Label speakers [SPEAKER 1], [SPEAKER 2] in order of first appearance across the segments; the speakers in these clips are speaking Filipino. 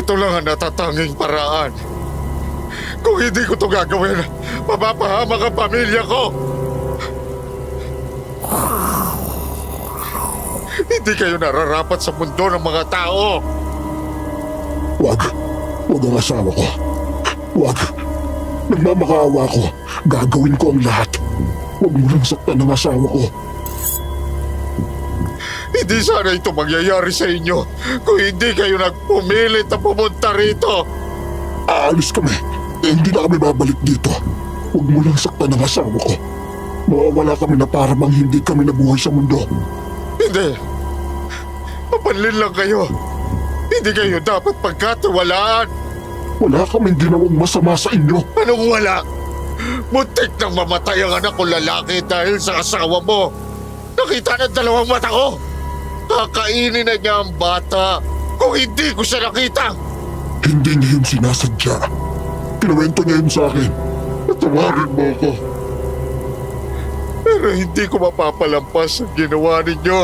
[SPEAKER 1] Ito lang ang natatanging paraan. Kung hindi ko ito gagawin, mapapahamak ang pamilya ko. Hindi kayo nararapat sa mundo ng mga tao.
[SPEAKER 2] Wag. Wag ang asawa ko. Wag. Nagmamakaawa ko. Gagawin ko ang lahat. Wag mo lang saktan ang asawa ko.
[SPEAKER 1] Hindi sana ito mangyayari sa inyo kung hindi kayo nagpumilit na pumunta rito.
[SPEAKER 2] Aalis kami. Hindi na kami babalik dito. Huwag mo lang saktan ang asawa ko. Mawawala kami na para bang hindi kami nabuhay sa mundo.
[SPEAKER 1] Hindi. Mapanlin lang kayo. Hindi kayo dapat pagkatiwalaan.
[SPEAKER 2] Wala kaming ginawang masama sa inyo.
[SPEAKER 1] Anong wala? Muntik nang mamatay ang anak ko lalaki dahil sa asawa mo. Nakita ng dalawang mata ko. Kakainin na niya ang bata kung hindi ko siya nakita.
[SPEAKER 2] Hindi niya yun sinasadya. Kinuwento niya yun sa akin. Patawarin mo ako.
[SPEAKER 1] Pero hindi ko mapapalampas ang ginawa ninyo.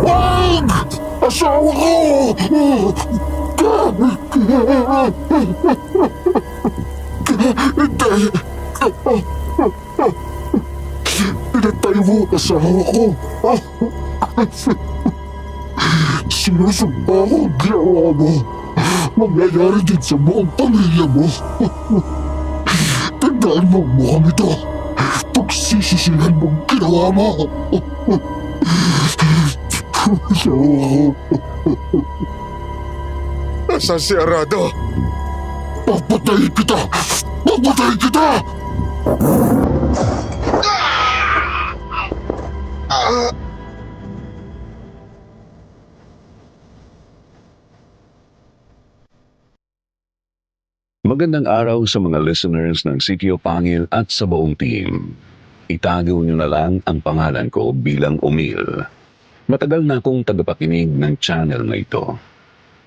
[SPEAKER 2] Wag! Asawa ko! Hindi! Pinatay mo ang asawa ko! Sinusumpa ko ang ginawa mo. Mangyayari din sa buong pamilya mo. Tandaan mo ang mukhang ito. Pagsisisihan mo ang ginawa mo.
[SPEAKER 1] Nasaan si Arado?
[SPEAKER 2] Papatayin kita! Papatayin kita!
[SPEAKER 3] Magandang araw sa mga listeners ng Sitio Pangil at sa buong team. Itago niyo na lang ang pangalan ko bilang Umil. Matagal na akong tagapakinig ng channel na ito.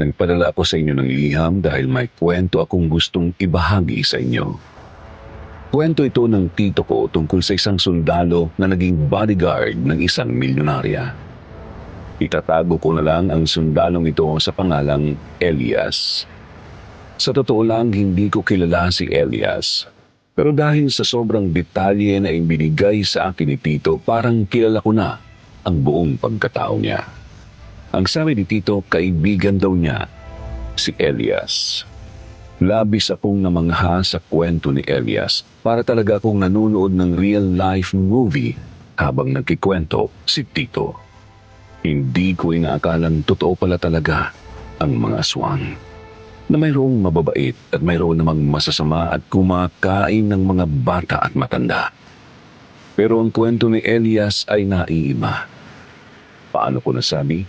[SPEAKER 3] Nagpadala ako sa inyo ng liham dahil may kwento akong gustong ibahagi sa inyo. Kwento ito ng tito ko tungkol sa isang sundalo na naging bodyguard ng isang milyonarya. Itatago ko na lang ang sundalong ito sa pangalang Elias. Sa totoo lang, hindi ko kilala si Elias. Pero dahil sa sobrang detalye na ibinigay sa akin ni Tito, parang kilala ko na ang buong pagkatao niya. Ang sabi ni Tito, kaibigan daw niya si Elias. Labis akong namangha sa kwento ni Elias. Para talaga akong nanonood ng real-life movie habang nagkikwento si Tito. Hindi ko inaakalang totoo pala talaga ang mga aswang. Na mayroong mababait at mayroon namang masasama at kumakain ng mga bata at matanda. Pero ang kwento ni Elias ay naiiba. Paano ko nasabi?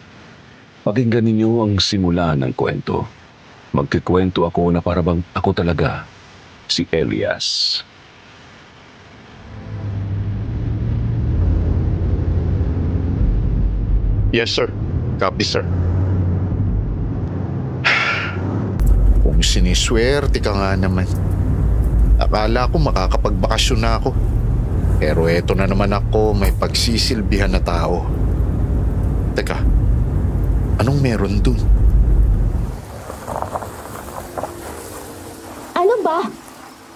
[SPEAKER 3] Pakinggan ninyo ang simula ng kwento. Magkikwento ako na parabang ako talaga si Elias.
[SPEAKER 1] Yes, sir. Copy, sir. Kung siniswerte ka nga naman. Akala ko makakapagbakasyon na ako. Pero eto na naman ako, may pagsisilbihan na tao. Teka, anong meron dun?
[SPEAKER 4] Ano ba?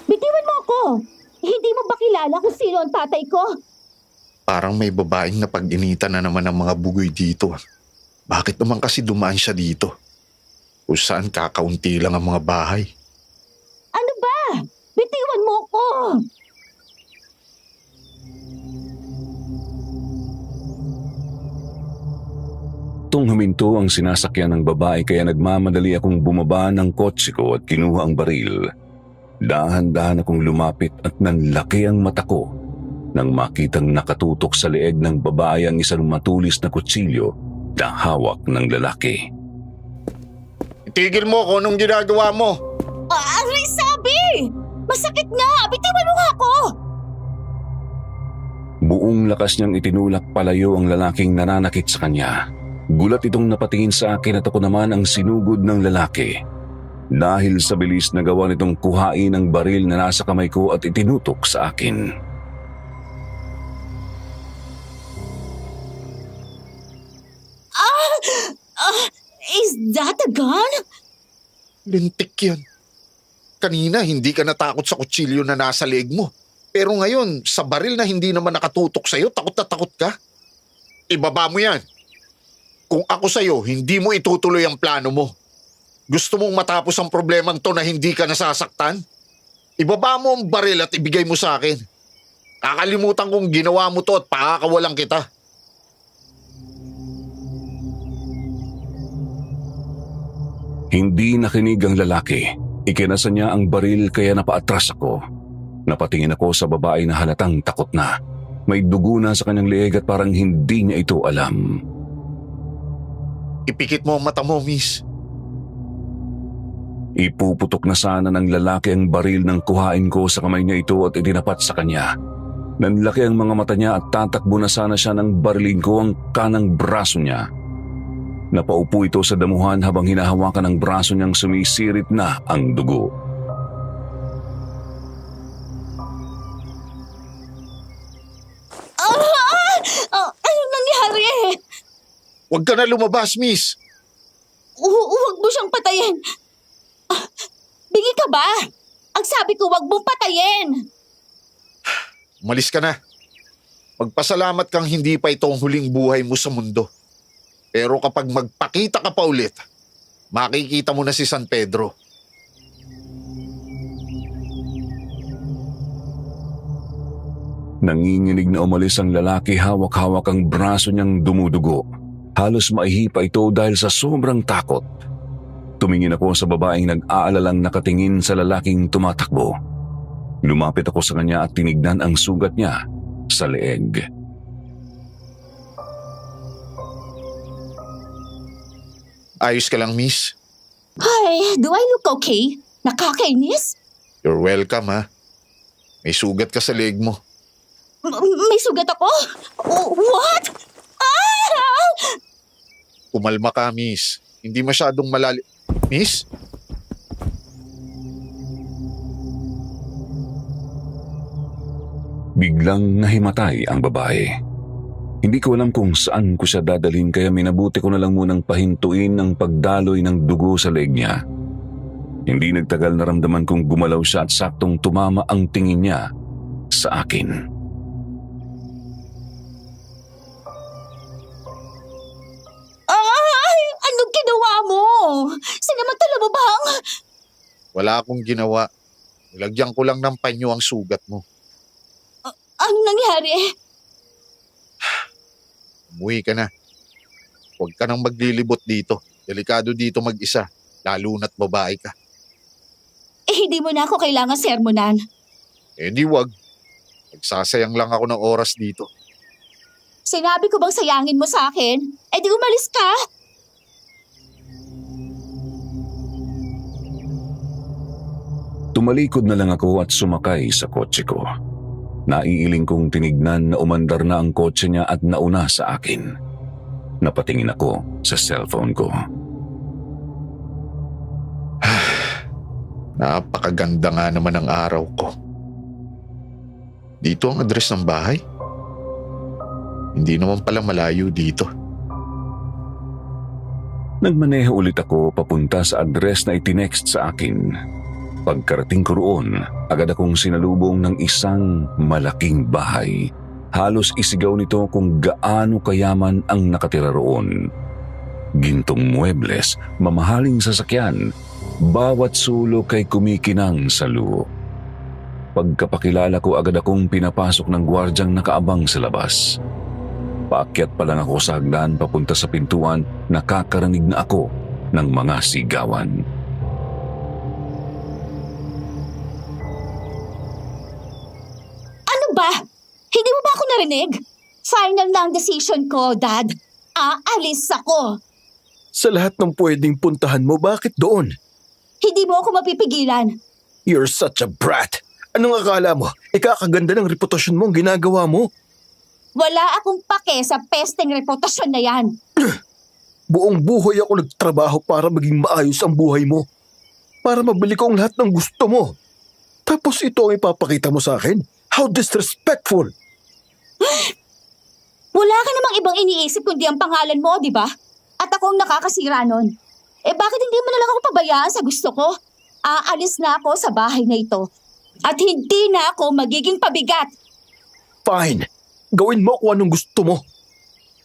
[SPEAKER 4] Bitiwan mo ako! Hindi mo ba kilala kung sino ang tatay ko?
[SPEAKER 1] Parang may babaeng napag-initan na naman ang mga bugoy dito. Bakit naman kasi dumaan siya dito? Kung saan kakaunti lang ang mga bahay.
[SPEAKER 4] Ano ba? Bitiwan mo ako!
[SPEAKER 3] Tong huminto ang sinasakyan ng babae kaya nagmamadali akong bumaba ng kotse ko at kinuha ang baril. Dahan-dahan akong lumapit at nanlaki ang mata ko nang makitang nakatutok sa leeg ng babae ang isang matulis na kutsilyo na hawak ng lalaki.
[SPEAKER 1] Itigil mo kung anong ginagawa mo.
[SPEAKER 4] Aray sabi! Masakit nga! Bitiwan mo nga ako!
[SPEAKER 3] Buong lakas niyang itinulak palayo ang lalaking nananakit sa kanya. Gulat itong napatingin sa akin at ako naman ang sinugod ng lalaki. Dahil sa bilis na gawa nitong kuhain ang baril na nasa kamay ko at itinutok sa akin.
[SPEAKER 4] Is that a gun?
[SPEAKER 1] Lintik yan. Kanina hindi ka natakot sa kutsilyo na nasa leeg mo. Pero ngayon, sa baril na hindi naman nakatutok sa'yo, takot na takot ka? Ibaba mo yan. Kung ako sa'yo, hindi mo itutuloy ang plano mo. Gusto mong matapos ang problemang to na hindi ka nasasaktan? Ibaba mo ang baril at ibigay mo sa akin. Kakalimutan kong ginawa mo to at pakakawalan kita.
[SPEAKER 3] Hindi nakinig ang lalaki. Ikinasa niya ang baril kaya napaatras ako. Napatingin ako sa babae na halatang takot na. May dugo na sa kanyang leeg at parang hindi niya ito alam.
[SPEAKER 1] Ipikit mo ang mata mo, miss.
[SPEAKER 3] Ipuputok na sana ng lalaki ang baril ng kuhain ko sa kamay niya ito at itinapat sa kanya. Nanlaki ang mga mata niya at tatakbo na sana siya ng barilin ko ang kanang braso niya. Napaupo ito sa damuhan habang hinahawakan ng braso niyang sumisirit na ang dugo.
[SPEAKER 4] Anong nangyari?
[SPEAKER 1] Huwag ka na lumabas, miss.
[SPEAKER 4] Huwag mo siyang patayin. Bingi ka ba? Ang sabi ko, huwag mong patayin.
[SPEAKER 1] Umalis ka na. Magpasalamat kang hindi pa ito ang huling buhay mo sa mundo. Pero kapag magpakita ka pa ulit, makikita mo na si San Pedro.
[SPEAKER 3] Nanginginig na umalis ang lalaki, hawak-hawak ang braso niyang dumudugo. Halos maihipa ito dahil sa sobrang takot. Tumingin ako sa babaeng nag-aalalang nakatingin sa lalaking tumatakbo. Lumapit ako sa kanya at tinignan ang sugat niya sa leeg.
[SPEAKER 1] Ayos ka lang, miss.
[SPEAKER 4] Hi, do I look okay? Nakakainis?
[SPEAKER 1] You're welcome, ha. May sugat ka sa leeg mo.
[SPEAKER 4] May sugat ako? What? Ah!
[SPEAKER 1] Kumalma ka, miss. Hindi masyadong malalim. Miss?
[SPEAKER 3] Biglang nahimatay ang babae. Hindi ko alam kung saan ko siya dadalhin kaya minabuti ko na lang munang pahintuin ang pagdaloy ng dugo sa leeg niya. Hindi nagtagal naramdaman kong gumalaw siya at saktong tumama ang tingin niya sa akin.
[SPEAKER 4] Ay! Anong ginawa mo? Sinamantala mo bang?
[SPEAKER 1] Wala akong ginawa. Nilagyan ko lang ng panyo ang sugat mo.
[SPEAKER 4] Anong nangyari?
[SPEAKER 1] Umuwi ka na. Huwag ka nang maglilibot dito. Delikado dito mag-isa, lalo na't babae ka.
[SPEAKER 4] Hindi mo na ako kailangan sermonan.
[SPEAKER 1] Di wag. Nagsasayang lang ako ng oras dito.
[SPEAKER 4] Sinabi ko bang sayangin mo sa akin? Di umalis ka.
[SPEAKER 3] Tumalikod na lang ako at sumakay sa kotse ko. Naiiling kong tinignan na umandar na ang kotse niya at nauna sa akin. Napatingin ako sa cellphone ko.
[SPEAKER 1] Napakaganda nga naman ang araw ko. Dito ang address ng bahay. Hindi naman pala malayo dito.
[SPEAKER 3] Nagmaneho ulit ako papunta sa address na itinext sa akin. Pagkarating ko roon, agad akong sinalubong ng isang malaking bahay. Halos isigaw nito kung gaano kayaman ang nakatira roon. Gintong muebles, mamahaling sasakyan, bawat sulok ay kumikinang sa luho. Pagkapakilala ko, agad akong pinapasok ng gwardyang nakaabang sa labas. Paakyat pa lang ako sa hagdan papunta sa pintuan, nakakarinig na ako ng mga sigawan.
[SPEAKER 4] Ano ba? Hindi mo ba ako narinig? Final na ang decision ko, Dad. Aalis ako.
[SPEAKER 5] Sa lahat ng pwedeng puntahan mo, bakit doon?
[SPEAKER 4] Hindi mo ako mapipigilan.
[SPEAKER 5] You're such a brat. Anong akala mo? Ikakaganda ng reputasyon mo ang ginagawa mo.
[SPEAKER 4] Wala akong pake sa pesteng reputasyon na yan.
[SPEAKER 5] Buong buhay ako nagtrabaho para maging maayos ang buhay mo. Para mabili ko ang lahat ng gusto mo. Tapos ito ang ipapakita mo sa akin? How disrespectful!
[SPEAKER 4] Wala ka namang ibang iniisip kundi ang pangalan mo, di ba? At ako ang nakakasira nun. Bakit hindi mo na lang ako pabayaan sa gusto ko? Aalis na ako sa bahay na ito. At hindi na ako magiging pabigat.
[SPEAKER 5] Fine. Gawin mo kung anong gusto mo.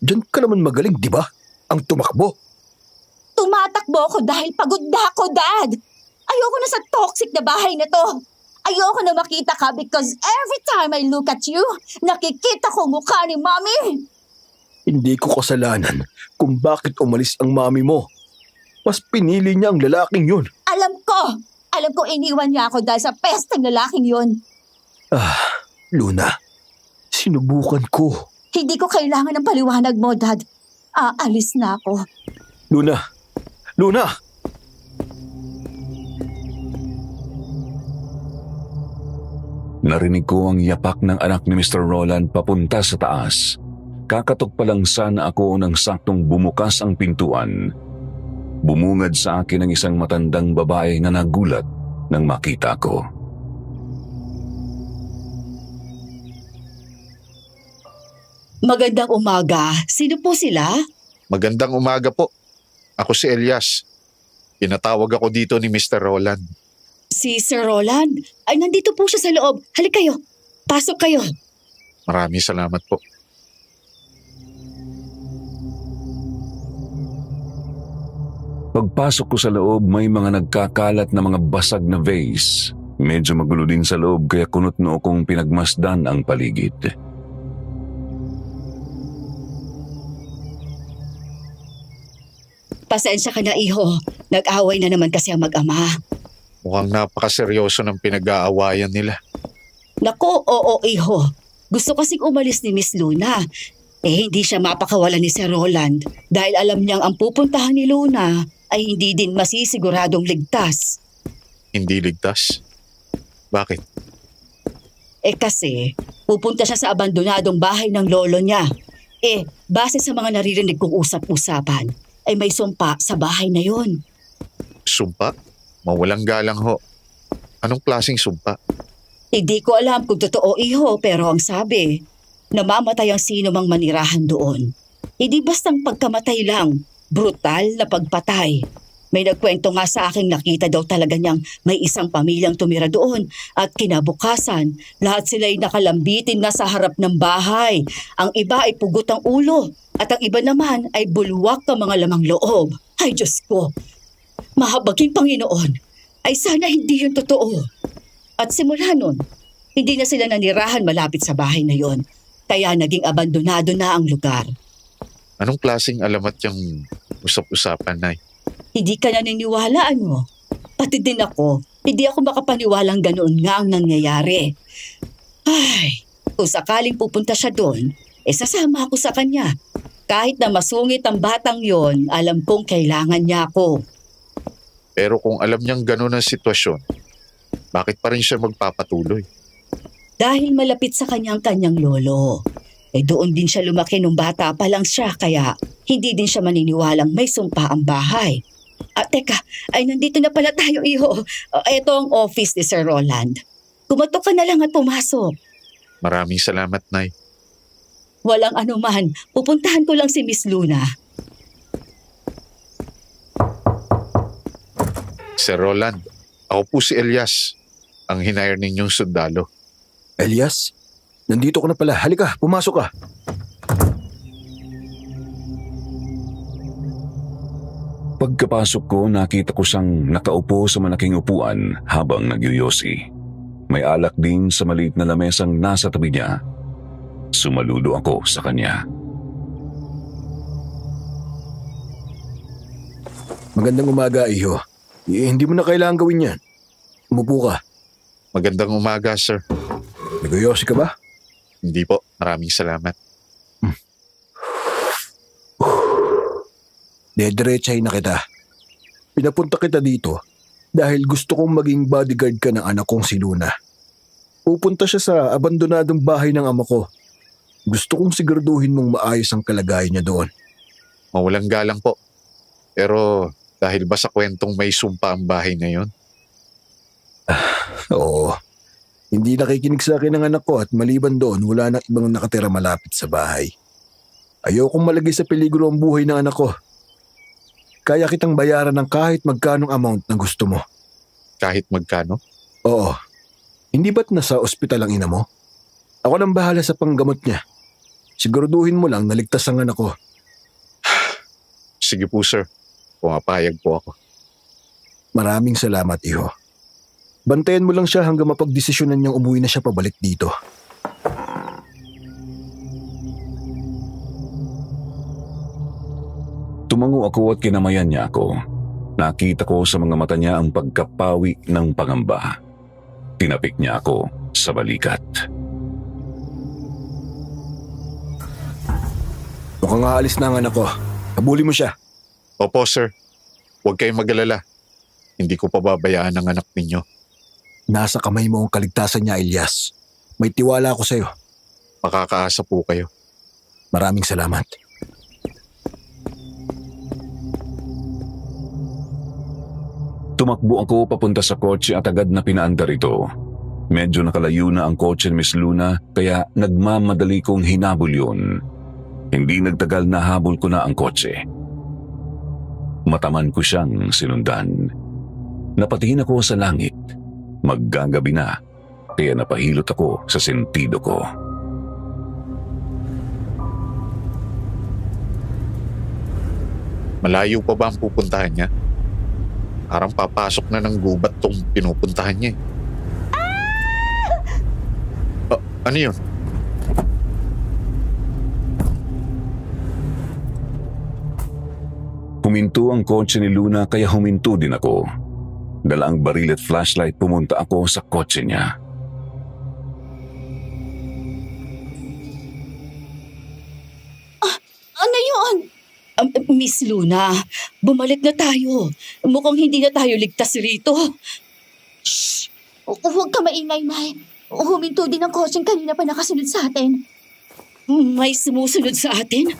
[SPEAKER 5] Diyan ka naman magaling, di ba? Ang tumakbo.
[SPEAKER 4] Tumatakbo ako dahil pagod na ako, Dad. Ayoko na sa toxic na bahay na to. Ayoko na makita ka because every time I look at you, nakikita ko mukha ni Mommy.
[SPEAKER 5] Hindi ko kasalanan kung bakit umalis ang mami mo. Mas pinili niya ang lalaking yun.
[SPEAKER 4] Alam ko iniwan niya ako dahil sa pesteng lalaking yun.
[SPEAKER 5] Luna, sinubukan ko.
[SPEAKER 4] Hindi ko kailangan ng paliwanag mo, Dad. Aalis na ako.
[SPEAKER 5] Luna! Luna!
[SPEAKER 3] Narinig ko ang yapak ng anak ni Mr. Roland papunta sa taas. Kakatok pa lang sana ako nang saktong bumukas ang pintuan. Bumungad sa akin ang isang matandang babae na nagulat nang makita ko.
[SPEAKER 6] Magandang umaga. Sino po sila?
[SPEAKER 1] Magandang umaga po. Ako si Elias. Pinatawag ako dito ni Mr. Roland.
[SPEAKER 6] Si Sir Roland. Ay, nandito po siya sa loob. Halik kayo. Pasok kayo.
[SPEAKER 1] Maraming salamat po.
[SPEAKER 3] Pagpasok ko sa loob, may mga nagkakalat na mga basag na vase. Medyo magulo din sa loob kaya kunot noo kong pinagmasdan ang paligid.
[SPEAKER 6] Pasensya ka na, iho. Nag-away na naman kasi ang mag-ama.
[SPEAKER 1] Mukhang napakaseryoso ng pinag-aawayan nila.
[SPEAKER 6] Naku, oo, iho. Gusto kasing umalis ni Miss Luna. Hindi siya mapakawalan ni Sir Roland dahil alam niyang ang pupuntahan ni Luna ay hindi din masisiguradong ligtas.
[SPEAKER 1] Hindi ligtas? Bakit?
[SPEAKER 6] Kasi, pupunta siya sa abandonadong bahay ng lolo niya. Base sa mga naririnig kong usap-usapan, ay may sumpa sa bahay na yon.
[SPEAKER 1] Sumpa? Mawalang galang ho. Anong klaseng sumpa?
[SPEAKER 6] Hindi ko alam kung totoo, iho, pero ang sabi, namamatay ang sino mang manirahan doon. Hindi bastang pagkamatay lang, brutal na pagpatay. May nagkwento nga sa akin nakita daw talaga niyang may isang pamilyang tumira doon at kinabukasan, lahat sila'y nakalambitin na sa harap ng bahay. Ang iba ay pugot ang ulo at ang iba naman ay bulwak ang mga lamang loob. Ay Diyos ko, mahabaging Panginoon, ay sana hindi yun totoo. At simula nun, hindi na sila nanirahan malapit sa bahay na yon. Kaya naging abandonado na ang lugar.
[SPEAKER 1] Anong klaseng alamat yung usap-usapan, Nay?
[SPEAKER 6] Hindi ka naniniwala, ano? Pati din ako, hindi ako makapaniwalang ganoon nga ang nangyayari. Ay, kung sakaling pupunta siya doon, sasama ako sa kanya. Kahit na masungit ang batang yon, alam kong kailangan niya ako.
[SPEAKER 1] Pero kung alam niyang gano'n ang sitwasyon, bakit pa rin siya magpapatuloy?
[SPEAKER 6] Dahil malapit sa kanyang lolo. Doon din siya lumaki nung bata pa lang siya kaya hindi din siya maniniwalang may sumpa ang bahay. Teka, nandito na pala tayo, iho. Ito ang office ni Sir Roland. Kumatok ka na lang at pumasok.
[SPEAKER 1] Maraming salamat, Nay.
[SPEAKER 6] Walang anuman, pupuntahan ko lang si Miss Luna.
[SPEAKER 1] Sir Roland, ako po si Elias, ang hinire ninyong sundalo.
[SPEAKER 5] Elias, nandito ko na pala. Halika, pumasok ka.
[SPEAKER 3] Pagkapasok ko, nakita ko siyang nakaupo sa malaking upuan habang nagyuyosi. May alak din sa maliit na lamesang nasa tabi niya. Sumaludo ako sa kanya.
[SPEAKER 5] Magandang umaga, iho. Hindi mo na kailangan gawin yan. Umupo ka.
[SPEAKER 1] Magandang umaga, sir.
[SPEAKER 5] Nagyoyosi ka ba?
[SPEAKER 1] Hindi po, maraming salamat.
[SPEAKER 5] Dediretsahin na kita. Pinapunta kita dito dahil gusto kong maging bodyguard ka ng anak kong si Luna. Pupunta siya sa abandonadong bahay ng ama ko. Gusto kong siguraduhin mong maayos ang kalagayan niya doon.
[SPEAKER 1] Mawalang galang po. Pero dahil ba sa kwentong may sumpa ang bahay na yon?
[SPEAKER 5] Oo. Hindi nakikinig sa akin ng anak ko at maliban doon wala nang ibang nakatira malapit sa bahay. Ayokong malagay sa peligro ang buhay ng anak ko. kaya kitang bayaran ng kahit magkanong amount na gusto mo.
[SPEAKER 1] Kahit magkano?
[SPEAKER 5] Oo. Hindi ba't nasa ospital ang ina mo? Ako nang bahala sa panggamot niya. Siguraduhin mo lang na ligtas ang anak ko.
[SPEAKER 1] Sige po sir, pumapayag po ako.
[SPEAKER 5] Maraming salamat, iho. Bantayan mo lang siya hanggang mapagdesisyonan niyang umuwi na siya pabalik dito.
[SPEAKER 3] Tumango ako at kinamayan niya ako. Nakita ko sa mga mata niya ang pagkapawi ng pangamba. Tinapik niya ako sa balikat.
[SPEAKER 5] Mukhang aalis na ang anak ko. Habulin mo siya.
[SPEAKER 1] Opo sir, huwag kayong mag-alala. Hindi ko pababayaan ang anak ninyo.
[SPEAKER 5] Nasa kamay mo ang kaligtasan niya, Elias. May tiwala ako sa'yo.
[SPEAKER 1] Makakaasa po kayo.
[SPEAKER 5] Maraming salamat.
[SPEAKER 3] Tumakbo ako papunta sa kotse at agad na pinaandar ito. Medyo nakalayo na ang kotse ni Miss Luna kaya nagmamadali kong hinabol yun. Hindi nagtagal na habol ko na ang kotse. Mataman ko siyang sinundan. Napatingin ako sa langit. Maggagabi na kaya napahilot ako sa sentido ko.
[SPEAKER 1] Malayo pa ba ang pupuntahan niya? Parang papasok na ng gubat tong pinupuntahan niya. Ano yun?
[SPEAKER 3] Huminto ang kotse ni Luna kaya huminto din ako. Dala ang baril at flashlight pumunta ako sa kotse niya.
[SPEAKER 4] Ano yun?
[SPEAKER 6] Miss Luna, bumalik na tayo. Mukhang hindi na tayo ligtas rito.
[SPEAKER 4] Shh! Huwag ka maingay, Nay. Huminto din ang kotseng kanina pa nakasunod sa atin.
[SPEAKER 6] May sumusunod sa atin?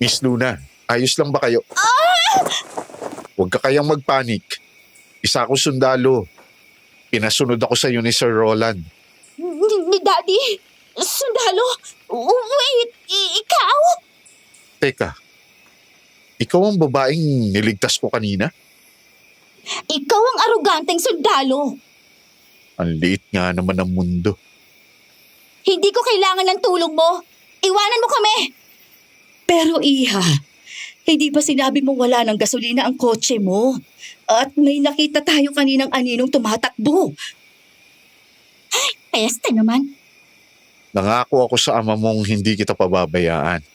[SPEAKER 1] Miss Luna, ayos lang ba kayo? Huwag ka kayang magpanik. Isa ako sundalo. Pinasunod ako sa iyo ni Sir Roland.
[SPEAKER 4] Ni Daddy? Sundalo? Wait, ikaw?
[SPEAKER 1] Teka, ikaw ang babaeng niligtas ko kanina?
[SPEAKER 4] Ikaw ang aroganteng sundalo.
[SPEAKER 1] Ang liit nga naman ng mundo.
[SPEAKER 4] Hindi ko kailangan ng tulong mo. Iwanan mo kami.
[SPEAKER 6] Pero Iha, hindi ba sinabi mo wala ng gasolina ang kotse mo? At may nakita tayo kaninang aninong tumatakbo.
[SPEAKER 4] Peste naman.
[SPEAKER 1] Nangako ako sa ama mong hindi kita pababayaan.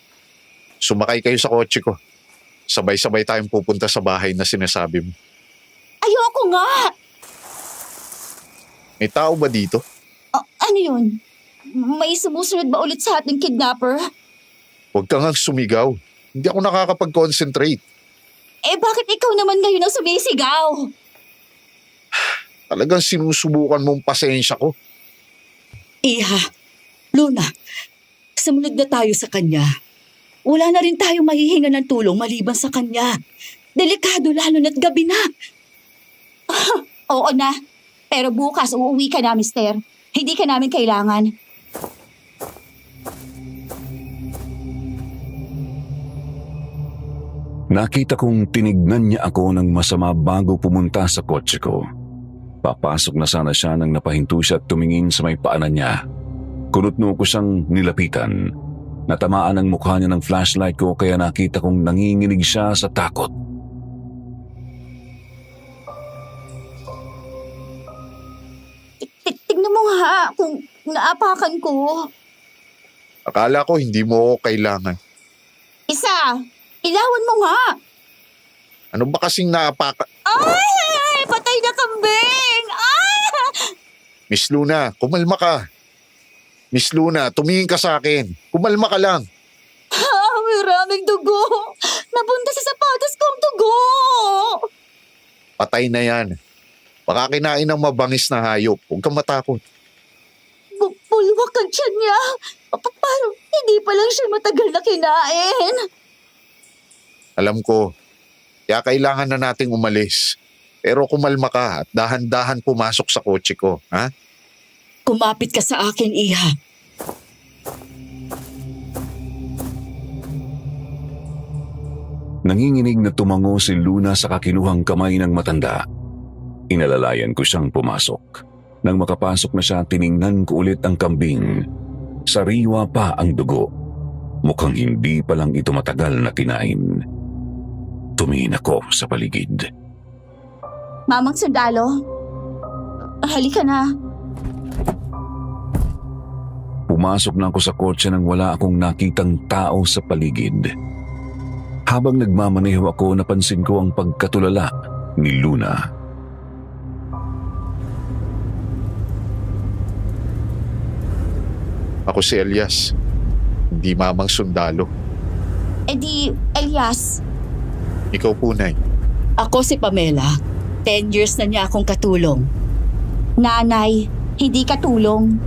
[SPEAKER 1] Sumakay kayo sa kotse ko. Sabay-sabay tayong pupunta sa bahay na sinasabi mo.
[SPEAKER 4] Ayoko nga.
[SPEAKER 1] May tao ba dito?
[SPEAKER 4] Ano yun? May sumusunod ba ulit sa ating kidnapper?
[SPEAKER 1] Huwag kang ang sumigaw. Hindi ako nakakapag-concentrate.
[SPEAKER 4] Eh bakit ikaw naman ngayon ang sumisigaw?
[SPEAKER 1] Talagang sinusubukan mong pasensya ko.
[SPEAKER 6] Iha, Luna, sumunod na tayo sa kanya. Wala na rin tayo mahihinga ng tulong maliban sa kanya. Delikado lalo na't gabi na.
[SPEAKER 4] Oo na. Pero bukas uuwi ka na, mister. Hindi ka namin kailangan.
[SPEAKER 3] Nakita kong tinignan niya ako ng masama bago pumunta sa kotse ko. Papasok na sana siya nang napahinto siya at tumingin sa may paanan niya. Kunot-no ko siyang nilapitan. Natamaan ang mukha niya ng flashlight ko kaya nakita kong nanginginig siya sa takot.
[SPEAKER 4] Tignan mo nga kung naapakan ko.
[SPEAKER 1] Akala ko hindi mo ako kailangan.
[SPEAKER 4] Isa, ilawan mo nga.
[SPEAKER 1] Ano ba kasing naapaka...
[SPEAKER 4] Ay! Patay na kambing! Ay!
[SPEAKER 1] Miss Luna, kumalma ka. Miss Luna, tumingin ka sa akin. Kumalma ka lang.
[SPEAKER 4] Maraming dugo. Napunta sa sapatos kong dugo.
[SPEAKER 1] Patay na yan. Baka kinain ng mabangis na hayop. Huwag kang matakot.
[SPEAKER 4] Bulwak ang tiyan niya. Parang hindi pa lang siya matagal na kinain.
[SPEAKER 1] Alam ko, kaya kailangan na nating umalis. Pero kumalma ka at dahan-dahan pumasok sa kotse ko, ha?
[SPEAKER 6] Kumapit ka sa akin, Iha.
[SPEAKER 3] Nanginginig na tumango si Luna sa kakinuhang kamay ng matanda. Inalalayan ko siyang pumasok. Nang makapasok na siya, tiningnan ko ulit ang kambing. Sariwa pa ang dugo. Mukhang hindi pa lang ito matagal na kinain. Tumingin ako sa paligid.
[SPEAKER 4] Mamang sundalo, halika na.
[SPEAKER 3] Pumasok na ako sa kotse nang wala akong nakitang tao sa paligid. Habang nagmamaneho ako, napansin ko ang pagkatulala ni Luna.
[SPEAKER 1] Ako si Elias, hindi mamang sundalo.
[SPEAKER 4] Elias,
[SPEAKER 1] Ikaw po, Nay.
[SPEAKER 6] Ako si Pamela. 10 years na niya akong katulong.
[SPEAKER 4] nanay, hindi katulong.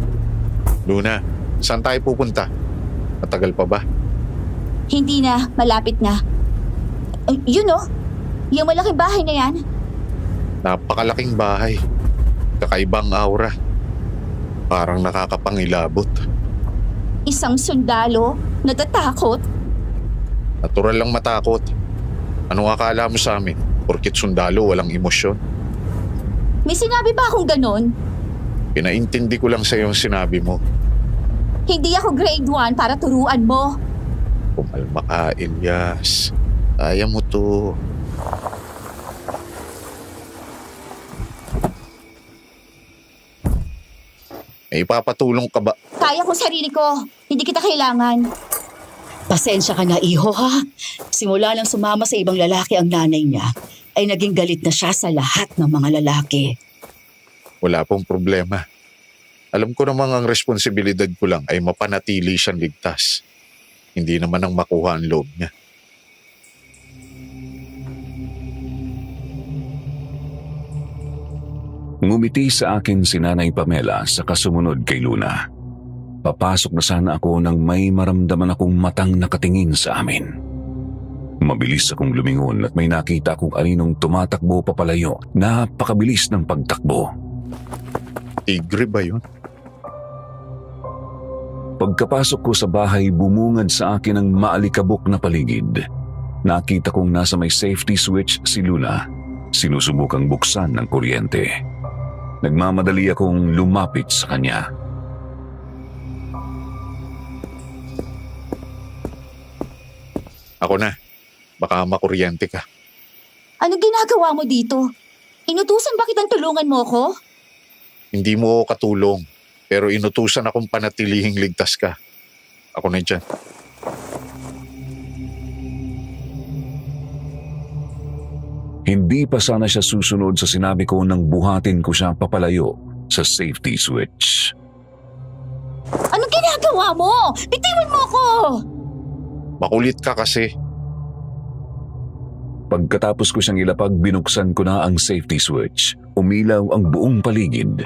[SPEAKER 1] Luna, saan tayo pupunta? Matagal pa ba?
[SPEAKER 4] Hindi na, malapit na. Yun oh, yung malaking bahay na yan.
[SPEAKER 1] Napakalaking bahay. Kakaibang aura. Parang nakakapangilabot.
[SPEAKER 4] Isang sundalo, natatakot.
[SPEAKER 1] Natural lang matakot. Anong akala mo sa amin? Porkit sundalo, walang emosyon.
[SPEAKER 4] May sinabi ba akong ganon?
[SPEAKER 1] Pinaintindi ko lang sa iyo ang sinabi mo.
[SPEAKER 4] Hindi ako grade 1 para turuan mo.
[SPEAKER 1] Pumalma ka, Elias. Kaya mo to. May ipapatulong ka ba?
[SPEAKER 4] Kaya ko sarili ko, hindi kita kailangan.
[SPEAKER 6] Pasensya ka na, iho, ha? Simula nang sumama sa ibang lalaki ang nanay niya, ay naging galit na siya sa lahat ng mga lalaki.
[SPEAKER 1] Wala pong problema. Alam ko namang ang responsibilidad ko lang ay mapanatili siyang ligtas. Hindi naman ang makuha ang loob niya.
[SPEAKER 3] Ngumiti sa akin si Nanay Pamela sa kasumunod kay Luna. Papasok na sana ako nang may maramdaman akong matang nakatingin sa amin. Mabilis akong lumingon at may nakita akong aninong tumatakbo papalayo. Napakabilis ng pagtakbo.
[SPEAKER 1] Tigre ba yun?
[SPEAKER 3] Pagkapasok ko sa bahay, bumungad sa akin ang maalikabok na paligid. Nakita kong nasa may safety switch si Luna. Sinusubukang buksan ng kuryente. Nagmamadali akong lumapit sa kanya.
[SPEAKER 1] Ako na. Baka makuryente ka.
[SPEAKER 4] Anong ginagawa mo dito? Inutusan ba kitang tulungan mo ko?
[SPEAKER 1] Hindi mo ako katulong. Pero inutusan akong panatilihing ligtas ka. Ako na dyan.
[SPEAKER 3] Hindi pa sana siya susunod sa sinabi ko nang buhatin ko siya papalayo sa safety switch.
[SPEAKER 4] Anong ginagawa mo? Bitiwan mo ko!
[SPEAKER 1] Makulit ka kasi.
[SPEAKER 3] Pagkatapos ko siyang ilapag, binuksan ko na ang safety switch. Umilaw ang buong paligid.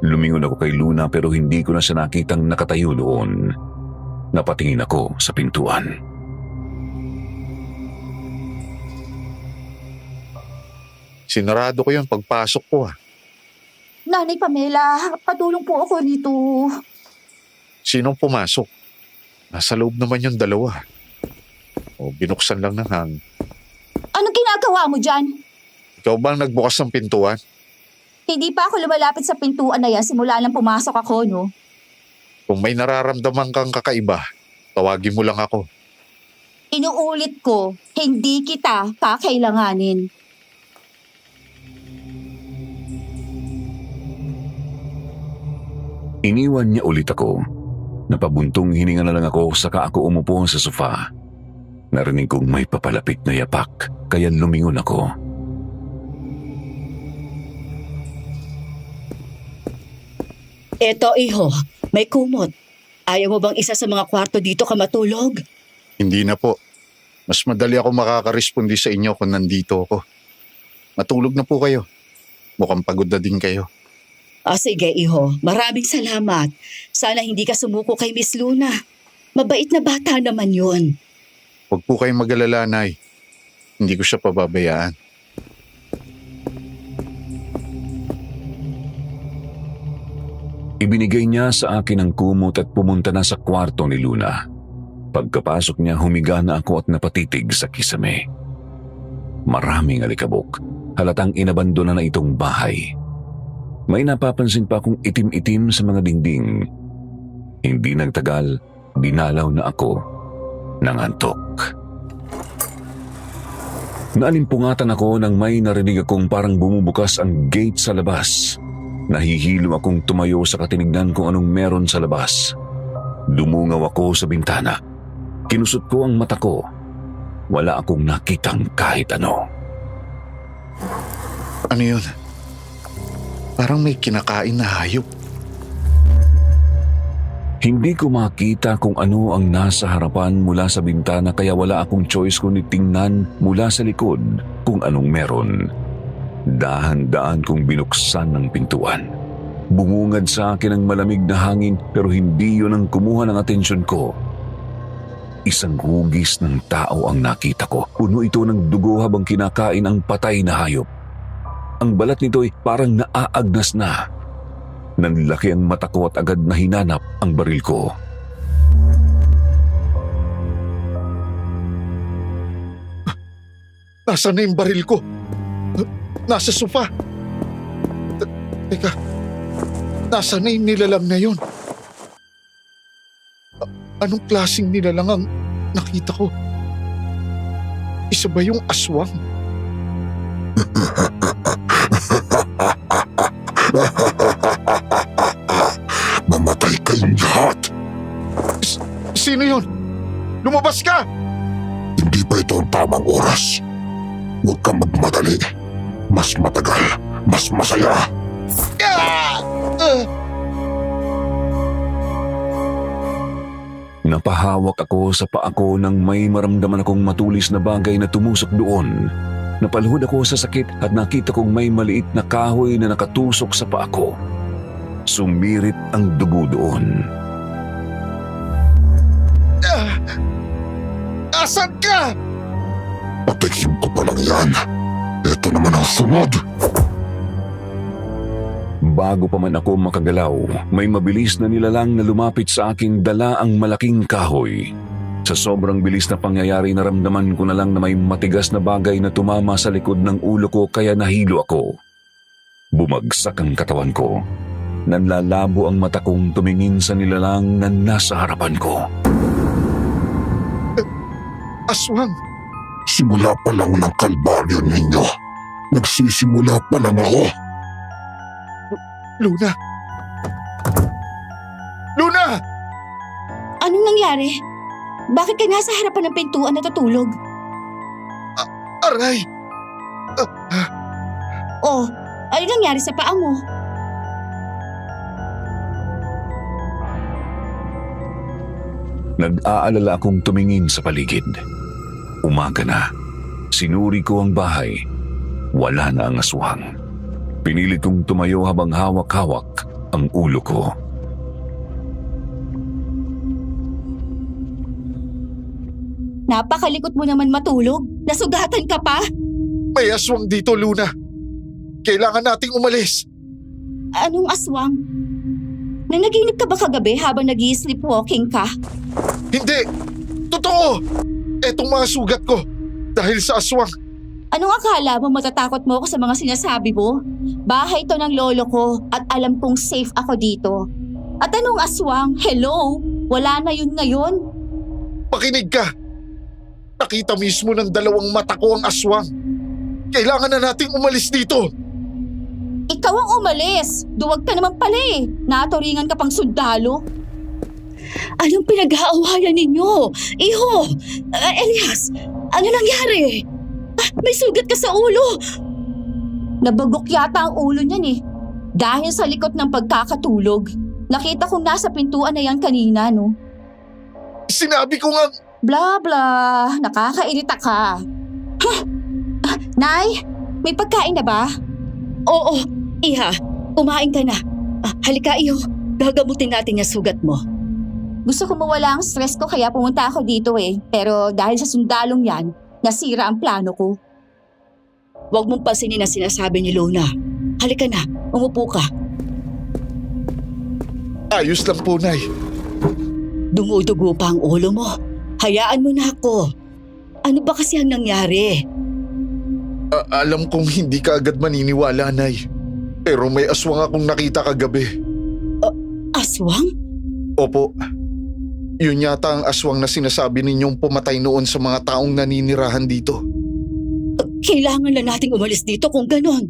[SPEAKER 3] Lumingon ako kay Luna pero hindi ko na siya nakitang nakatayo doon. Napatingin ako sa pintuan.
[SPEAKER 1] Sinarado ko yun pagpasok ko
[SPEAKER 4] Nanay Pamela, patulong po ako rito.
[SPEAKER 1] Sinong pumasok? Nasa loob naman yung dalawa. O binuksan lang ng hang.
[SPEAKER 4] Anong ginagawa mo dyan?
[SPEAKER 1] Ikaw bang nagbukas ng pintuan?
[SPEAKER 4] Hindi pa ako lumalapit sa pintuan na yan simula nang pumasok ako, no?
[SPEAKER 1] Kung may nararamdaman kang kakaiba, tawagin mo lang ako.
[SPEAKER 4] Inuulit ko, hindi kita kakailanganin.
[SPEAKER 3] Iniwan niya ulit ako. Napabuntong hininga na lang ako saka ako umupo sa sofa. Narinig kong may papalapit na yapak kaya lumingon ako.
[SPEAKER 6] Eto, iho, may kumot. Ayaw mo bang isa sa mga kwarto dito ka matulog?
[SPEAKER 1] Hindi na po. Mas madali ako makakarespondi sa inyo kung nandito ako. Matulog na po kayo. Mukhang pagod na din kayo.
[SPEAKER 6] Sige, iho. Maraming salamat. Sana hindi ka sumuko kay Miss Luna. Mabait na bata naman yun.
[SPEAKER 1] Huwag po kayong mag-alala, Nay. Hindi ko siya pababayaan.
[SPEAKER 3] Ibinigay niya sa akin ang kumot at pumunta na sa kwarto ni Luna. Pagkapasok niya, humiga na ako at napatitig sa kisame. Maraming alikabok. Halatang inabandona na itong bahay. May napapansin pa akong itim-itim sa mga dingding. Hindi nagtagal, dinalaw na ako ng antok. Naalimpungatan ako nang may narinig akong parang bumubukas ang gate sa labas. Nahihilo akong tumayo sa katinignan kung anong meron sa labas. Dumungaw ako sa bintana. Kinusot ko ang mata ko. Wala akong nakitang kahit ano.
[SPEAKER 1] Ano yun? Parang may kinakain na hayop.
[SPEAKER 3] Hindi ko makita kung ano ang nasa harapan mula sa bintana kaya wala akong choice kundi tingnan mula sa likod kung anong meron. Dahan-daan kong binuksan ng pintuan. Bumungad sa akin ang malamig na hangin pero hindi yun ang kumuha ng atensyon ko. Isang hugis ng tao ang nakita ko. Puno ito ng dugo habang kinakain ang patay na hayop. Ang balat nito ay parang naaagnas na. Nanlaki ang mata ko at agad na hinanap ang baril ko.
[SPEAKER 1] Nasaan na yung baril ko? Nasa sofa. Teka, nasaan na yung nilalang na yun? Anong klaseng nilalang ang nakita ko? Isa ba yung aswang?
[SPEAKER 2] Mamatay kayong lahat.
[SPEAKER 1] Sino yun? Lumabas ka!
[SPEAKER 2] Hindi pa ito ang tamang oras. Huwag kang magmadali. Mas matagal, mas masaya.
[SPEAKER 3] Napahawak ako sa paa ko nang may maramdaman akong matulis na bagay na tumusok doon. Napaluhod ako sa sakit at nakita kong may maliit na kahoy na nakatusok sa paa ko. Sumirit ang dugo doon.
[SPEAKER 1] Asan ka?
[SPEAKER 2] Patikim ko pa lang yan. Ito naman ang sunod.
[SPEAKER 3] Bago pa man ako makagalaw, may mabilis na nilalang na lumapit sa akin dala ang malaking kahoy. Sa sobrang bilis na pangyayari naramdaman ko na lang na may matigas na bagay na tumama sa likod ng ulo ko kaya nahilo ako. Bumagsak ang katawan ko. Nanlalabo ang mata kong tumingin sa nilalang na nasa harapan ko.
[SPEAKER 1] Aswang!
[SPEAKER 2] Simula pa lang ng kalbaryo ninyo. Nagsisimula pa lang ako.
[SPEAKER 1] Luna! Luna!
[SPEAKER 4] Anong nangyari? Bakit ka nasa harapan ng pintuan natutulog?
[SPEAKER 1] Aray!
[SPEAKER 4] Oh, ano nangyari sa paa mo?
[SPEAKER 3] Nag-aalala akong tumingin sa paligid. Umaga na. Sinuri ko ang bahay. Wala na ang aswang. Pinilit kong tumayo habang hawak-hawak ang ulo ko.
[SPEAKER 4] Napakalikot mo naman matulog. Nasugatan ka pa?
[SPEAKER 1] May aswang dito, Luna. Kailangan nating umalis.
[SPEAKER 4] Anong aswang? Nanaginip ka ba kagabi habang nag-i-sleepwalking ka?
[SPEAKER 1] Hindi! Totoo! Etong mga sugat ko. Dahil sa aswang.
[SPEAKER 4] Anong akala mo matatakot mo ako sa mga sinasabi mo? Bahay to ng lolo ko at alam kong safe ako dito. At anong aswang? Hello? Wala na yun ngayon?
[SPEAKER 1] Pakinig ka. Nakita mismo ng dalawang mata ko ang aswang. Kailangan na nating umalis dito.
[SPEAKER 4] Ikaw ang umalis. Duwag ka naman pala eh. Naturingan ka pang sundalo. Anong pinag-aawayan ninyo? Iho! Elias! Ano nangyari? May sugat ka sa ulo! Nabagok yata ang ulo niyan eh. Dahil sa likot ng pagkakatulog. Nakita kong nasa pintuan na yan kanina, no?
[SPEAKER 1] Sinabi ko nga...
[SPEAKER 4] Blah blah. Nakakairita ka. Huh? Nay, may pagkain na ba? Oo, Iha. Kumain ka na. Halika, Iho. Gagamutin natin yung sugat mo. Gusto ko mawala ang stress ko kaya pumunta ako dito eh. Pero dahil sa sundalong yan, nasira ang plano ko. Huwag mong pansinin ang sinasabi ni Luna. Halika na, umupo ka.
[SPEAKER 1] Ayos lang po, Nay.
[SPEAKER 6] Dumudugo pa ang ulo mo. Hayaan mo na ako. Ano ba kasi ang nangyari?
[SPEAKER 1] Alam kong hindi ka agad maniniwala, Nay. Pero may aswang akong nakita kagabi.
[SPEAKER 6] Aswang?
[SPEAKER 1] Opo. Yun yata ang aswang na sinasabi ninyong pumatay noon sa mga taong naninirahan dito.
[SPEAKER 6] Kailangan na nating umalis dito kung ganon.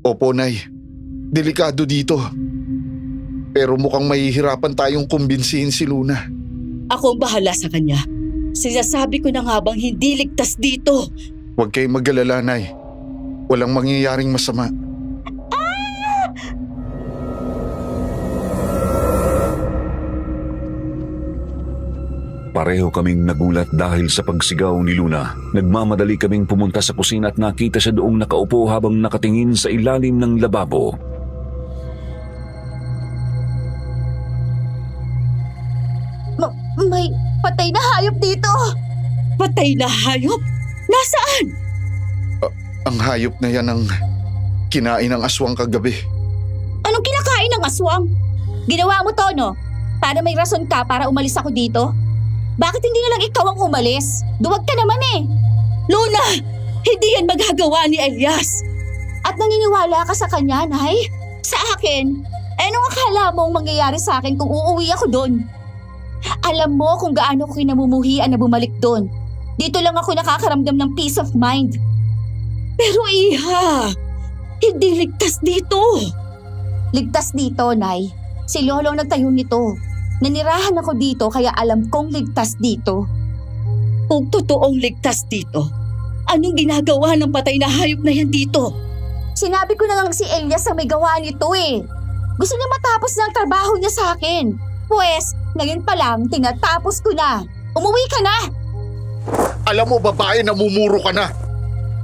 [SPEAKER 1] Opo, Nay. Delikado dito. Pero mukhang mahihirapan tayong kumbinsihin si Luna.
[SPEAKER 6] Ako ang bahala sa kanya. Sinasabi ko na nga bang hindi ligtas dito.
[SPEAKER 1] Huwag kayong mag-alala, Nay. Walang mangyayaring masama.
[SPEAKER 3] Pareho kaming nagulat dahil sa pagsigaw ni Luna. Nagmamadali kaming pumunta sa kusina at nakita siya doong nakaupo habang nakatingin sa ilalim ng lababo.
[SPEAKER 4] May patay na hayop dito!
[SPEAKER 6] Patay na hayop? Nasaan?
[SPEAKER 1] Ang hayop na yan ang kinain ng aswang kagabi.
[SPEAKER 4] Anong kinakain ng aswang? Ginawa mo to, no? Para may rason ka para umalis ako dito? Bakit hindi na lang ikaw ang umalis? Duwag ka naman eh!
[SPEAKER 6] Luna! Hindi yan magagawa ni Elias!
[SPEAKER 4] At naniniwala ka sa kanya, Nay? Sa akin? Anong akala mong mangyayari sa akin kung uuwi ako doon? Alam mo kung gaano ko kinamumuhian na bumalik doon. Dito lang ako nakakaramdam ng peace of mind.
[SPEAKER 6] Pero Iha, hindi ligtas dito.
[SPEAKER 4] Ligtas dito, Nay. Si Lolo ang nagtayo nito. Nanirahan ako dito kaya alam kong ligtas dito.
[SPEAKER 6] Kung totoong ligtas dito, anong ginagawa ng patay na hayop na yan dito?
[SPEAKER 4] Sinabi ko na lang si Elias ang may gawa nito eh. Gusto niya matapos na ang trabaho niya sa akin. Pwes, ngayon pa lang tinatapos ko na. Umuwi ka na!
[SPEAKER 1] Alam mo, babae, namumuro ka na.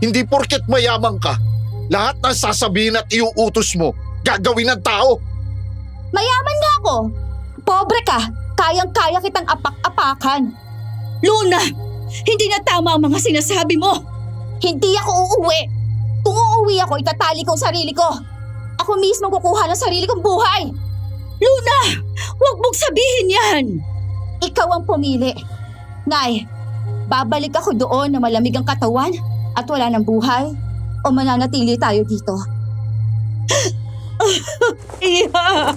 [SPEAKER 1] Hindi porket mayaman ka. Lahat ng sasabihin at iuutos mo, gagawin ng tao.
[SPEAKER 4] Mayaman nga ako. Pobre ka, kayang-kaya kitang apak-apakan.
[SPEAKER 6] Luna, hindi na tama ang mga sinasabi mo.
[SPEAKER 4] Hindi ako uuwi. Kung uuwi ako, itatali ko ang sarili ko. Ako mismo kukuha ng sarili kong buhay.
[SPEAKER 6] Luna, huwag mong sabihin yan.
[SPEAKER 4] Ikaw ang pumili. Nay, babalik ako doon na malamig ang katawan at wala ng buhay o mananatili tayo dito.
[SPEAKER 6] Iha!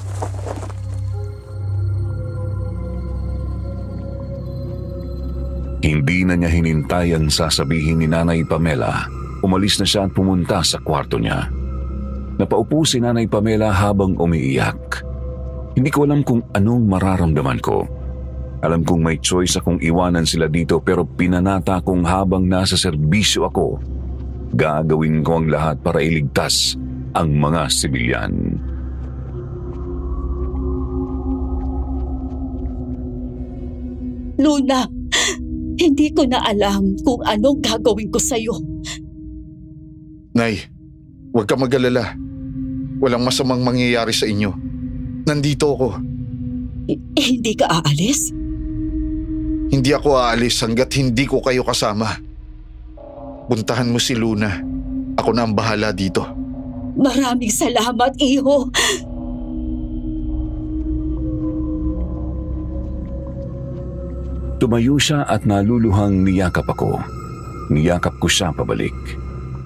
[SPEAKER 3] Hindi na niya hinintay ang sasabihin ni Nanay Pamela. Umalis na siya at pumunta sa kwarto niya. Napaupo si Nanay Pamela habang umiiyak. Hindi ko alam kung anong mararamdaman ko. Alam kong may choice akong iwanan sila dito pero pinanata kong habang nasa serbisyo ako, gagawin ko ang lahat para iligtas ang mga sibilyan.
[SPEAKER 6] Luna, hindi ko na alam kung anong gagawin ko sa'yo.
[SPEAKER 1] Nay, huwag ka mag-alala. Walang masamang mangyayari sa inyo. Nandito ako.
[SPEAKER 6] Hindi ka aalis?
[SPEAKER 1] Hindi ako aalis hanggat hindi ko kayo kasama. Puntahan mo si Luna. Ako na ang bahala dito.
[SPEAKER 6] Maraming salamat, Iho.
[SPEAKER 3] Tumayo siya at naluluhang niyakap ako. Niyakap ko siya pabalik.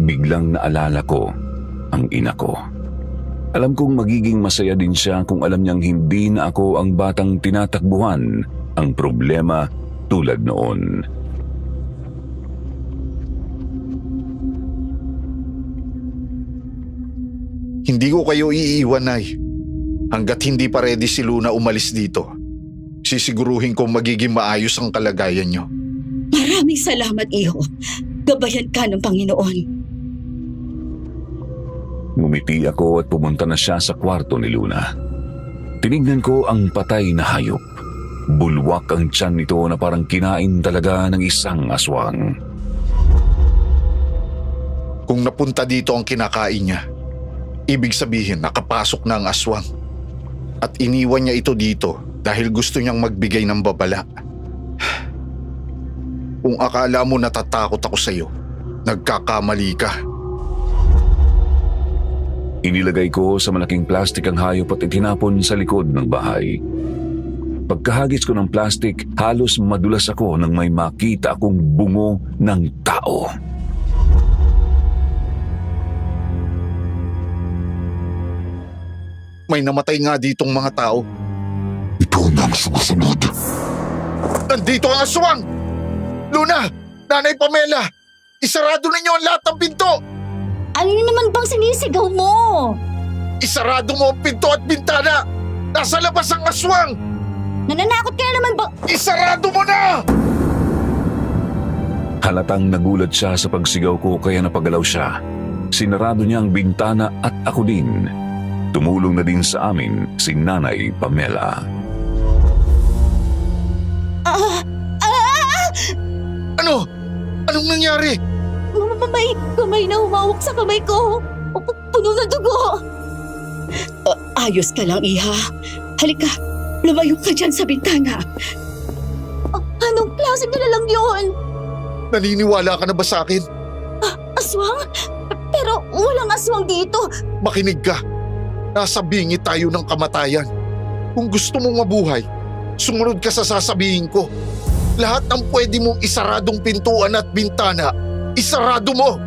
[SPEAKER 3] Biglang naalala ko ang ina ko. Alam kong magiging masaya din siya kung alam niyang hindi na ako ang batang tinatakbuhan ang problema tulad noon.
[SPEAKER 1] Hindi ko kayo iiwan, Nay. Hanggat hindi pa ready si Luna umalis dito, sisiguruhin kong magiging maayos ang kalagayan niyo.
[SPEAKER 6] Maraming salamat, Iho. Gabayan ka ng Panginoon.
[SPEAKER 3] Ngumiti ako at pumunta na siya sa kwarto ni Luna. Tinignan ko ang patay na hayop. Bulwak ang tiyan nito na parang kinain talaga ng isang aswang.
[SPEAKER 1] Kung napunta dito ang kinakain niya, ibig sabihin nakapasok na ang aswang. At iniwan niya ito dito dahil gusto niyang magbigay ng babala. Kung akala mo natatakot ako sa iyo, nagkakamali ka.
[SPEAKER 3] Inilagay ko sa malaking plastik ang hayop at itinapon sa likod ng bahay. Pagkahagis ko ng plastik, halos madulas ako nang may makita akong bungo ng tao.
[SPEAKER 1] May namatay nga ditong mga tao.
[SPEAKER 2] Ikaw na ang sumusunod.
[SPEAKER 1] Nandito ang aswang! Luna! Nanay Pamela! Isarado ninyo ang lahat ng pinto!
[SPEAKER 4] Ano naman bang sinisigaw mo?
[SPEAKER 1] Isarado mo ang pinto at bintana! Nasa labas ang aswang!
[SPEAKER 4] Nananakot ka na naman ba?
[SPEAKER 1] Isarado mo na!
[SPEAKER 3] Halatang nagulat siya sa pagsigaw ko kaya napagalaw siya. Sinarado niya ang bintana at ako din. Tumulong na din sa amin si Nanay Pamela.
[SPEAKER 1] Ano? Anong nangyari?
[SPEAKER 4] May kamay na humawak sa kamay ko. Puno na dugo.
[SPEAKER 6] Ayos ka lang, Iha. Halika, lumayo ka dyan sa bintana.
[SPEAKER 4] Anong klase na lang yun?
[SPEAKER 1] Naniniwala ka na ba sa akin?
[SPEAKER 4] Aswang? Pero walang aswang dito.
[SPEAKER 1] Makinig ka. Nasa bingi tayo ng kamatayan. Kung gusto mong mabuhay, sumunod ka sa sasabihin ko. Lahat ng pwede mong isaradong pintuan at bintana, isarado mo!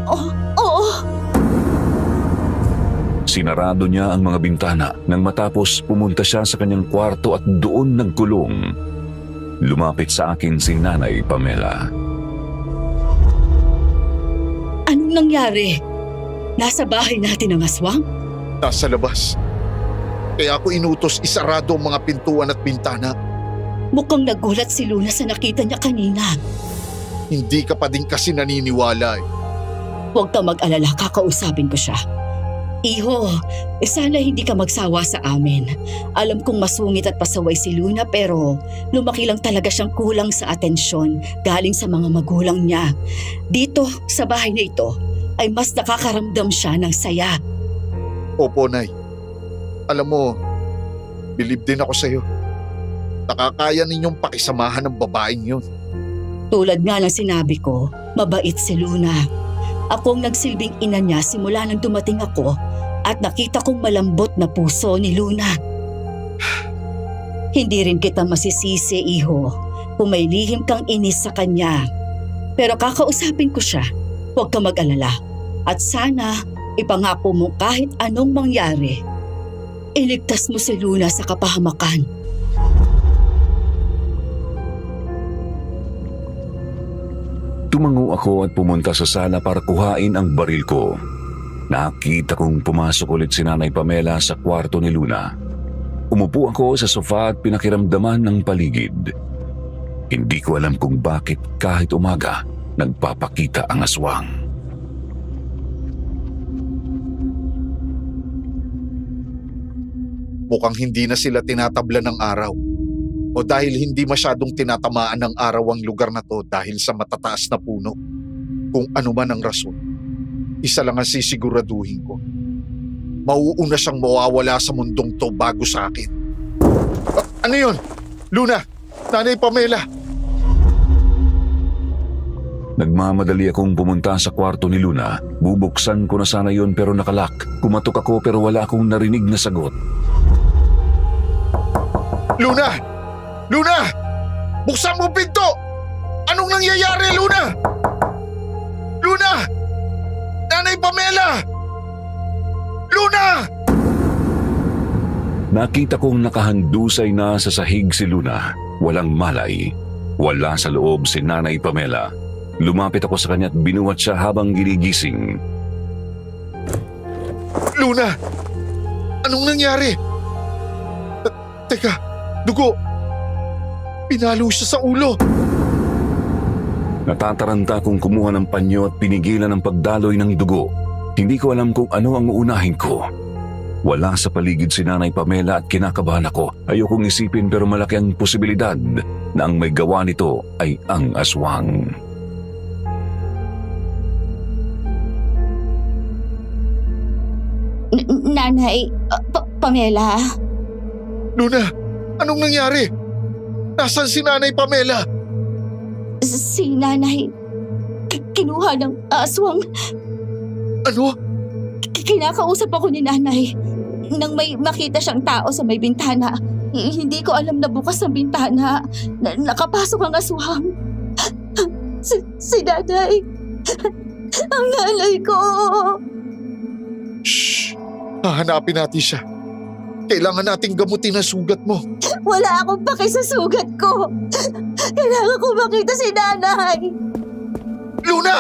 [SPEAKER 4] Oo.
[SPEAKER 3] Sinarado niya ang mga bintana nang matapos pumunta siya sa kanyang kwarto at doon nagkulong. Lumapit sa akin si Nanay Pamela.
[SPEAKER 6] Anong nangyari? Nasa bahay natin ang aswang?
[SPEAKER 1] Nasa labas. Kaya ako inutos isarado ang mga pintuan at bintana.
[SPEAKER 6] Mukhang nagulat si Luna sa nakita niya kanina.
[SPEAKER 1] Hindi ka pa din kasi naniniwala eh.
[SPEAKER 6] Huwag ka mag-alala, kakausapin ko siya. Iho, sana hindi ka magsawa sa amin. Alam kong masungit at pasaway si Luna pero lumaki lang talaga siyang kulang sa atensyon galing sa mga magulang niya. Dito, sa bahay na ito, ay mas nakakaramdam siya ng saya.
[SPEAKER 1] Opo, Nay. Alam mo, bilib din ako sa'yo. Nakakaya ninyong pakisamahan ng babaeng yun.
[SPEAKER 6] Tulad nga ng sinabi ko, mabait si Luna. Ako ang nagsilbing ina niya simula nang dumating ako at nakita kong malambot na puso ni Luna. Hindi rin kita masisisi, Iho, kung may lihim kang inis sa kanya. Pero kakausapin ko siya, huwag ka mag-alala. At sana, ipangako mo kahit anong mangyari, iligtas mo si Luna sa kapahamakan.
[SPEAKER 3] Tumango ako at pumunta sa sala para kuhain ang baril ko. Nakita kong pumasok ulit si Nanay Pamela sa kwarto ni Luna. Umupo ako sa sofa at pinakiramdaman ng paligid. Hindi ko alam kung bakit kahit umaga nagpapakita ang aswang.
[SPEAKER 1] Mukhang hindi na sila tinatabla ng araw. O dahil hindi masyadong tinatamaan ng araw ang lugar na to dahil sa matataas na puno. Kung ano man ang rason, isa lang ang sisiguraduhin ko. Mauuna siyang mawawala sa mundong to bago sa akin. Ano yun? Luna! Nanay Pamela!
[SPEAKER 3] Nagmamadali akong pumunta sa kwarto ni Luna. Bubuksan ko na sana yun pero nakalak. Kumatok ako pero wala akong narinig na sagot.
[SPEAKER 1] Luna! Luna! Buksan mo pinto! Anong nangyayari, Luna? Luna! Nanay Pamela! Luna!
[SPEAKER 3] Nakita kong nakahandusay na sa sahig si Luna. Walang malay. Wala sa loob si Nanay Pamela. Lumapit ako sa kanya at binuhat siya habang ginigising.
[SPEAKER 1] Luna! Anong nangyari? Teka, dugo! Pinalo siya sa ulo!
[SPEAKER 3] Natataranta kong kumuha ng panyo at pinigilan ang pagdaloy ng dugo. Hindi ko alam kung ano ang uunahin ko. Wala sa paligid si Nanay Pamela at kinakabahan ako. Ayokong isipin pero malaki ang posibilidad na ang may gawa nito ay ang aswang.
[SPEAKER 4] Nanay, Pamela.
[SPEAKER 1] Luna! Anong nangyari? Nasaan si Nanay Pamela?
[SPEAKER 4] Si nanay, kinuha ng aswang.
[SPEAKER 1] Ano?
[SPEAKER 4] Kinakausap ako ni nanay. nang may makita siyang tao sa may bintana. Hindi ko alam na bukas ang bintana. Nakapasok ang aswang. Si nanay. Ang nanay ko.
[SPEAKER 1] Shh! Hahanapin natin siya. Kailangan nating gamutin ang sugat mo.
[SPEAKER 4] Wala akong paki sa sugat ko. Kailangan ko makita si nanay.
[SPEAKER 1] Luna!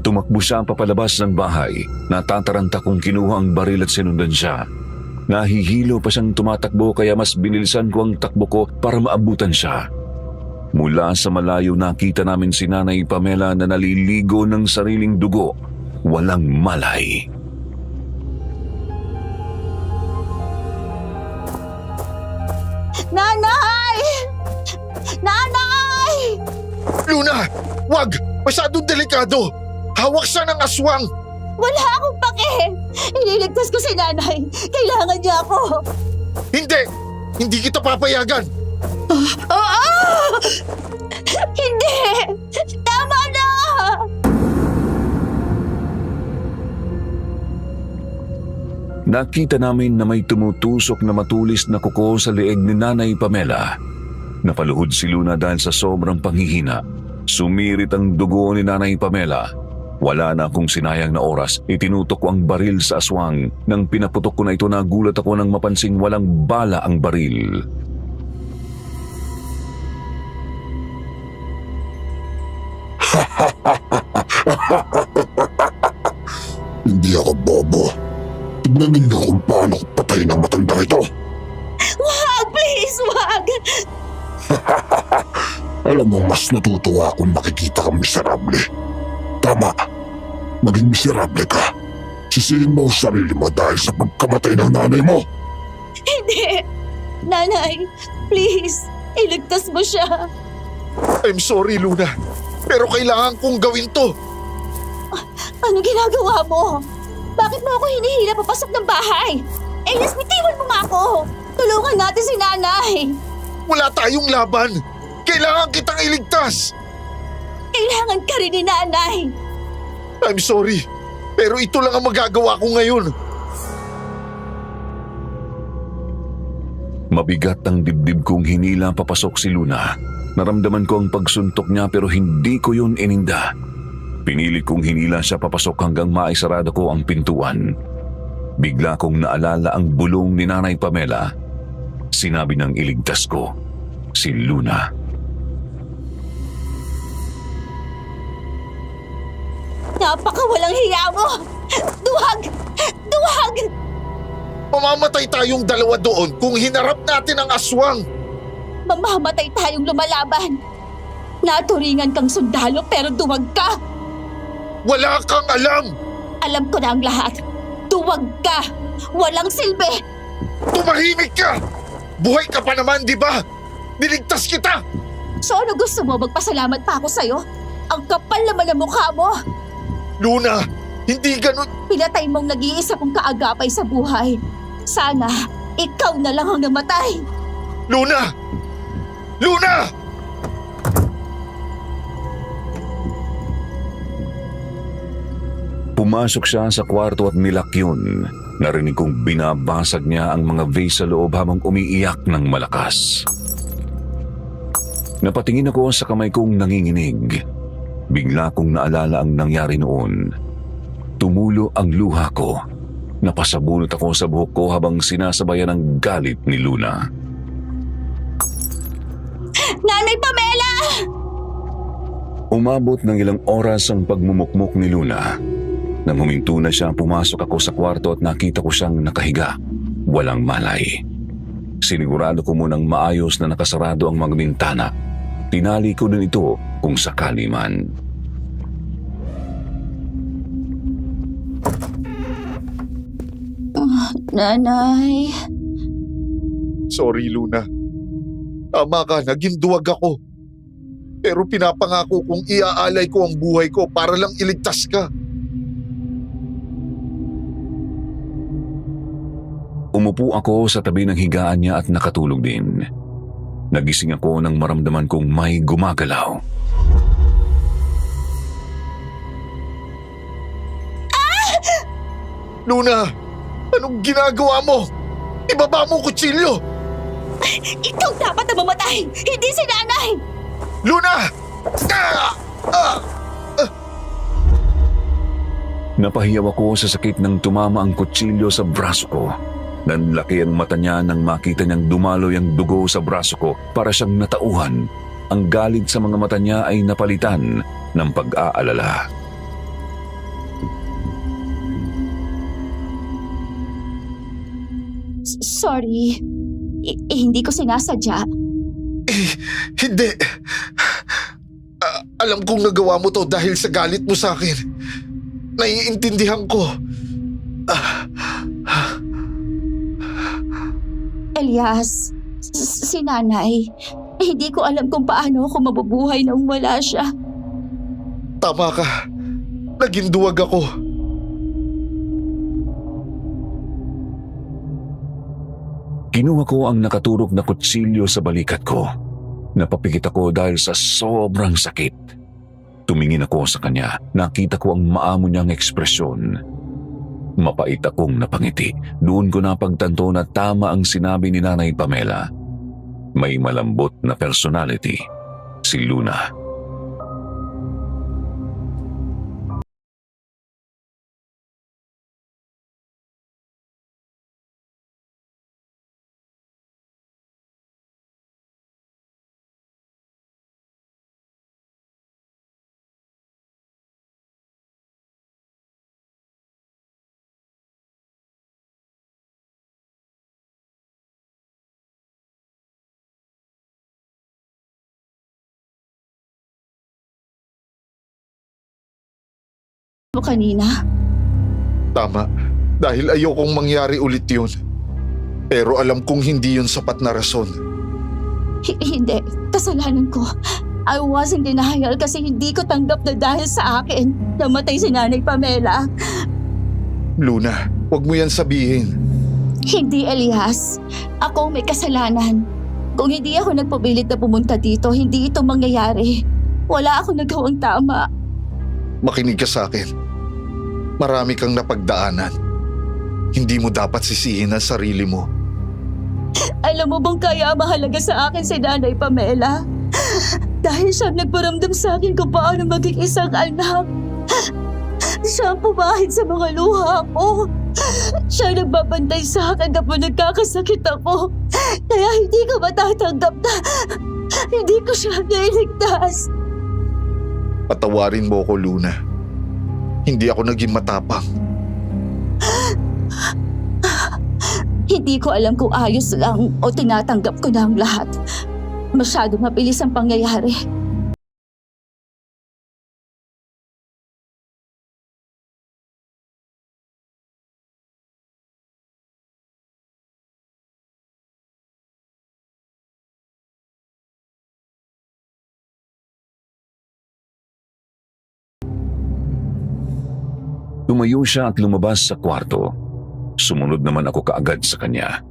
[SPEAKER 3] Tumakbo siya papalabas ng bahay. Natataranta kong kinuha ang baril at sinundan siya. Nahihilo pa siyang tumatakbo kaya mas binilisan ko ang takbo ko para maabutan siya. Mula sa malayo nakita namin si Nanay Pamela na naliligo ng sariling dugo. Walang malay.
[SPEAKER 4] Nanay! Nanay!
[SPEAKER 1] Luna! Wag! Masyadong delikado! Hawak siya ng aswang!
[SPEAKER 4] Wala akong paki! Ililigtas ko si nanay. Kailangan niya ako.
[SPEAKER 1] Hindi! Hindi kita papayagan!
[SPEAKER 4] Oo! Hindi! Tama na!
[SPEAKER 3] Nakita namin na may tumutusok na matulis na kuko sa leeg ni Nanay Pamela. Napaluhod si Luna dahil sa sobrang panghihina. Sumirit ang dugo ni Nanay Pamela. Wala na akong sinayang na oras. Itinutok ko ang baril sa aswang. Nang pinaputok ko na ito, nagulat ako nang mapansing walang bala ang baril.
[SPEAKER 2] Hindi ako bobo. Tignan ninyo kung paano ko patayin ang matanda ito.
[SPEAKER 4] Wag! Please, wag!
[SPEAKER 2] Alam mo, mas natutuwa kung nakikita kang miserable. Tama. Maging miserable ka. Sisihin mo ang sarili mo dahil sa pagkamatay ng nanay mo.
[SPEAKER 4] Hindi! Nanay, please, iligtas mo siya.
[SPEAKER 1] I'm sorry, Luna. Pero kailangan kong gawin to.
[SPEAKER 4] Ano ginagawa mo? Bakit mo ako hinihila papasok ng bahay? Elias, bitiwan mo nga ako. Tulungan natin si nanay.
[SPEAKER 1] Wala tayong laban. Kailangan kitang iligtas.
[SPEAKER 4] Kailangan ka rin ni nanay.
[SPEAKER 1] I'm sorry. Pero ito lang ang magagawa ko ngayon.
[SPEAKER 3] Mabigat ang dibdib kong hinila papasok si Luna. Naramdaman ko ang pagsuntok niya pero hindi ko yun ininda. Pinili kong hinila siya papasok hanggang maisarado ko ang pintuan. Bigla kong naalala ang bulong ni Nanay Pamela. Sinabi ng iligtas ko, si Luna.
[SPEAKER 4] Napakawalang hiya mo! Duwag! Duwag!
[SPEAKER 1] Mamamatay tayong dalawa doon kung hinarap natin ang aswang.
[SPEAKER 4] Mamamatay tayong lumalaban. Naturingan kang sundalo pero duwag ka.
[SPEAKER 1] Wala kang alam.
[SPEAKER 4] Alam ko na ang lahat. Duwag ka. Walang silbi.
[SPEAKER 1] Tumahimik ka. Buhay ka pa naman, di ba? Niligtas kita.
[SPEAKER 4] So ano gusto mo? Magpasalamat pa ako sa'yo? Ang kapal naman ng mukha mo.
[SPEAKER 1] Luna, hindi ganun.
[SPEAKER 4] Pinatay mong nag-iisa kong kaagapay sa buhay. Sana, ikaw na lang ang namatay.
[SPEAKER 1] Luna! Luna!
[SPEAKER 3] Pumasok siya sa kwarto at nilak yun. Narinig kong binabasag niya ang mga vase sa loob habang umiiyak ng malakas. Napatingin ako sa kamay kong nanginginig. Bigla kong naalala ang nangyari noon. Tumulo ang luha ko. Napasabunot ako sa buhok ko habang sinasabayan ng galit ni Luna.
[SPEAKER 4] Nanay Pamela!
[SPEAKER 3] Umabot ng ilang oras ang pagmumukmok ni Luna. Nang huminto na siya, pumasok ako sa kwarto at nakita ko siyang nakahiga. Walang malay. Sinigurado ko munang maayos na nakasarado ang mga bintana. Tinali ko din ito kung sakali man.
[SPEAKER 4] Nanay...
[SPEAKER 1] Sorry, Luna. Tama ka, naging duwag ako. Pero pinapangako kong iaalay ko ang buhay ko para lang iligtas ka.
[SPEAKER 3] Umupo ako sa tabi ng higaan niya at nakatulog din. Nagising ako nang maramdaman kong may gumagalaw.
[SPEAKER 1] Luna, anong ginagawa mo? Ibaba mo ang kutsilyo!
[SPEAKER 4] Ikaw dapat na mamatay, hindi si nanay!
[SPEAKER 1] Luna!
[SPEAKER 3] Napahiyaw ako sa sakit ng tumama ang kutsilyo sa braso ko. Nanlaki ang mata niya nang makita niyang dumaloy ang dugo sa braso ko para siyang natauhan. Ang galit sa mga mata niya ay napalitan ng pag-aalala.
[SPEAKER 4] Sorry. Hindi ko sinasadya.
[SPEAKER 1] Hindi. Alam kong nagawa mo to dahil sa galit mo sa akin. Naiintindihan ko.
[SPEAKER 4] Elias, si nanay, hindi ko alam kung paano ako mabubuhay nang wala siya.
[SPEAKER 1] Tama ka. Naging duwag ako.
[SPEAKER 3] Kinuha ko ang nakaturok na kutsilyo sa balikat ko. Napapikit ako dahil sa sobrang sakit. Tumingin ako sa kanya. Nakita ko ang maamo niyang ekspresyon. Mapait akong napangiti. Doon ko napagtanto na tama ang sinabi ni Nanay Pamela. May malambot na personality si Luna.
[SPEAKER 4] Mo kanina,
[SPEAKER 1] Tama. Dahil ayokong mangyari ulit yun. Pero alam kong hindi yun sapat na rason.
[SPEAKER 4] hindi, kasalanan ko. I was in denial kasi hindi ko tanggap na dahil sa akin namatay si Nanay Pamela.
[SPEAKER 1] Luna, wag mo yan sabihin.
[SPEAKER 4] Hindi, Elias. Ako ang may kasalanan. Kung hindi ako nagpabilit na pumunta dito, hindi ito mangyayari. Wala ako nagawang tama.
[SPEAKER 1] Makinig ka sa akin. Marami kang napagdaanan. Hindi mo dapat sisihin ang sarili mo.
[SPEAKER 4] Alam mo bang kaya mahalaga sa akin si Nanay Pamela? Dahil siya nagparamdam sa akin kung paano maging isang anak. Siya ang pumahid sa mga luha ko. Siya nagbabantay sa akin kapag nagkakasakit ako. Kaya hindi ko matatanggap na hindi ko siya nailigtas.
[SPEAKER 1] Patawarin mo ko, Luna. Hindi ako naging matapang.
[SPEAKER 4] Hindi ko alam kung ayos lang o tinatanggap ko na ang lahat. Masyado mabilis ang pangyayari.
[SPEAKER 3] Tumayo siya at lumabas sa kwarto. Sumunod naman ako kaagad sa kanya.